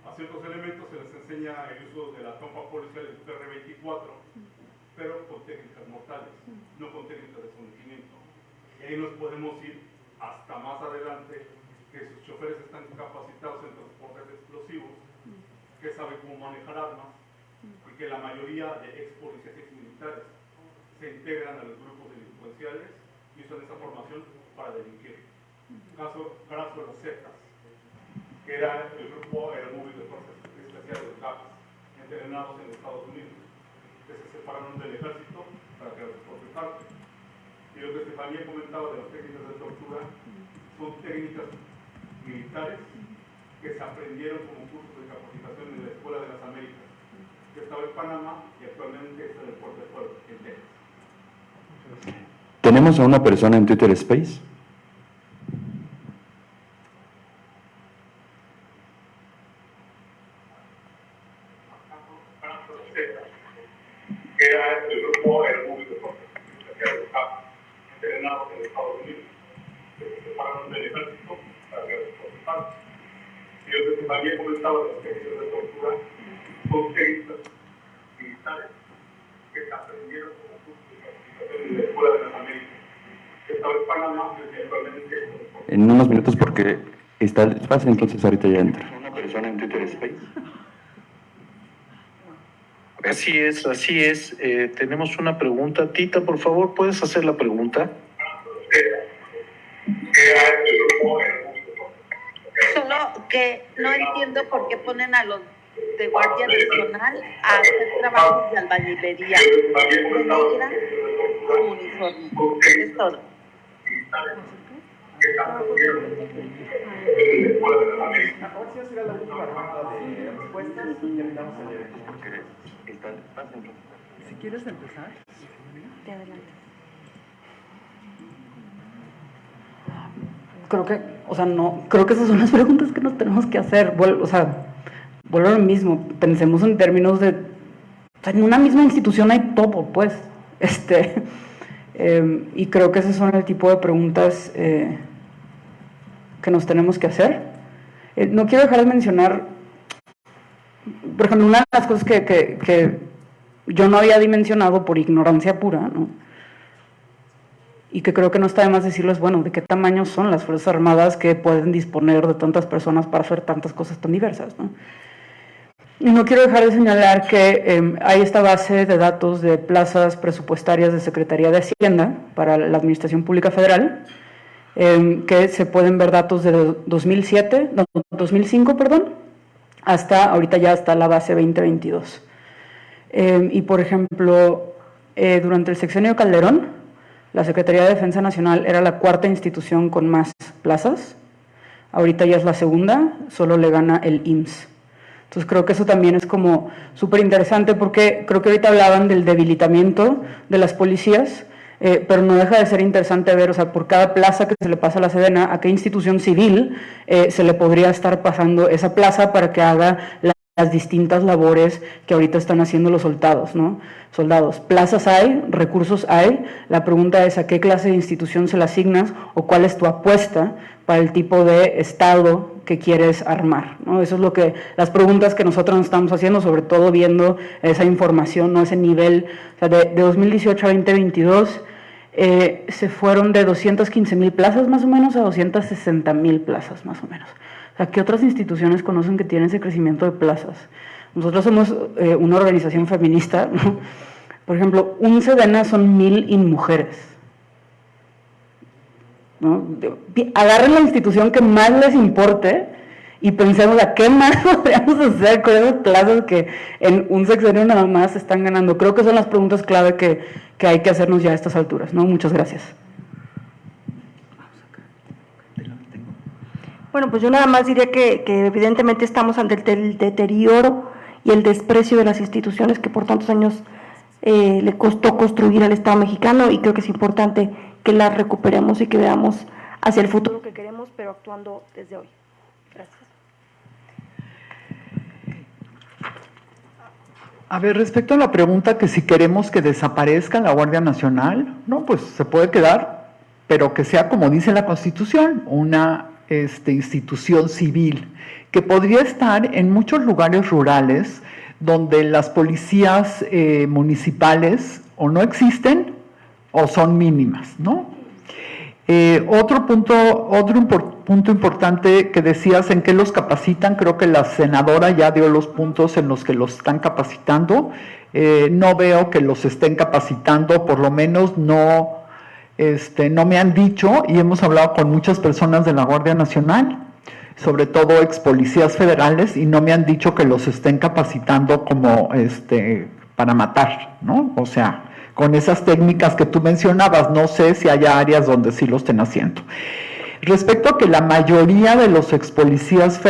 A ciertos elementos se les enseña el uso de la trompa policial del PR-24, pero con técnicas mortales, no con técnicas de sometimiento. Y ahí nos podemos ir hasta más adelante, que sus choferes están capacitados en transportes explosivos, que saben cómo manejar armas, y que la mayoría de ex policías y ex militares se integran a los grupos delincuenciales y usan esa formación para delinquir. Caso de los Zetas, que era el grupo aeromóvil de fuerzas especiales de CAPS, entrenados en Estados Unidos, que se separaron del ejército para crear su propio cártel. Y lo que Estefanía comentaba de las técnicas de tortura son técnicas militares que se aprendieron como cursos de capacitación en la Escuela de las Américas, que estaba en Panamá y actualmente está en el Puerto de Puebla, en Texas. ¿Tenemos a una persona en Twitter Space? Que era el grupo aeromóvil de fuerzas especiales de CAPS, entrenados en Estados Unidos, que se separaron del ejército para crear su propio cártel. Y lo que también comentaba de las técnicas de tortura son técnicas militares que se aprendieron como cursos de capacitación fuera de las Américas. Estaba en Panamá, principalmente. En unos minutos porque está el espacio, entonces ahorita ya entra. ¿Una persona en Twitter Space? Así es, así es. Tenemos una pregunta. Tita, por favor, ¿puedes hacer la pregunta? Solo que no entiendo por qué ponen a los de Guardia Nacional a hacer trabajos de albañilería. De negra su uniforme. Es todo. Si quieres empezar. Te adelante. Creo que, o sea, no, creo que esas son las preguntas que nos tenemos que hacer. O sea, vuelvo a lo mismo, pensemos en términos de, o sea, en una misma institución hay todo, pues, y creo que esos son el tipo de preguntas que nos tenemos que hacer. No quiero dejar de mencionar, por ejemplo, una de las cosas que yo no había dimensionado por ignorancia pura, ¿no? Y que creo que no está de más decirles, bueno, de qué tamaño son las Fuerzas Armadas que pueden disponer de tantas personas para hacer tantas cosas tan diversas, ¿no? Y no quiero dejar de señalar que hay esta base de datos de plazas presupuestarias de Secretaría de Hacienda para la Administración Pública Federal, que se pueden ver datos de 2005, hasta ahorita ya está la base 2022. Y por ejemplo, durante el sexenio Calderón, la Secretaría de Defensa Nacional era la cuarta institución con más plazas. Ahorita ya es la segunda, solo le gana el IMSS. Entonces creo que eso también es como súper interesante porque creo que ahorita hablaban del debilitamiento de las policías, pero no deja de ser interesante ver, o sea, por cada plaza que se le pasa a la Sedena, a qué institución civil se le podría estar pasando esa plaza para que haga las distintas labores que ahorita están haciendo los soldados, ¿no? Plazas hay, recursos hay, la pregunta es a qué clase de institución se le asignas o cuál es tu apuesta para el tipo de Estado que quieres armar, ¿no? Eso es lo que, las preguntas que nosotros nos estamos haciendo, sobre todo viendo esa información, ¿no? Ese nivel, o sea, de 2018 a 2022 se fueron de 215,000 plazas más o menos a 260,000 plazas más o menos. O sea, ¿qué otras instituciones conocen que tienen ese crecimiento de plazas? Nosotros somos una organización feminista, ¿no? Por ejemplo, un Sedena son 1,000 inmujeres, ¿no? Agarren la institución que más les importe y pensemos a qué más podríamos hacer con esas plazas que en un sexenio nada más están ganando. Creo que son las preguntas clave que hay que hacernos ya a estas alturas, ¿no? Muchas gracias. Bueno, pues yo nada más diría que evidentemente estamos ante el deterioro y el desprecio de las instituciones que por tantos años le costó construir al Estado mexicano, y creo que es importante que las recuperemos y que veamos hacia el futuro que queremos, pero actuando desde hoy. Gracias. A ver, respecto a la pregunta que si queremos que desaparezca la Guardia Nacional, no, pues se puede quedar, pero que sea como dice la Constitución, una institución civil, que podría estar en muchos lugares rurales donde las policías municipales o no existen o son mínimas, ¿no? Otro punto importante que decías, en qué los capacitan, creo que la senadora ya dio los puntos en los que los están capacitando. No veo que los estén capacitando, por lo menos no me han dicho, y hemos hablado con muchas personas de la Guardia Nacional, sobre todo ex policías federales, y no me han dicho que los estén capacitando como para matar, ¿no? O sea, con esas técnicas que tú mencionabas, no sé si haya áreas donde sí lo estén haciendo. Respecto a que la mayoría de los ex policías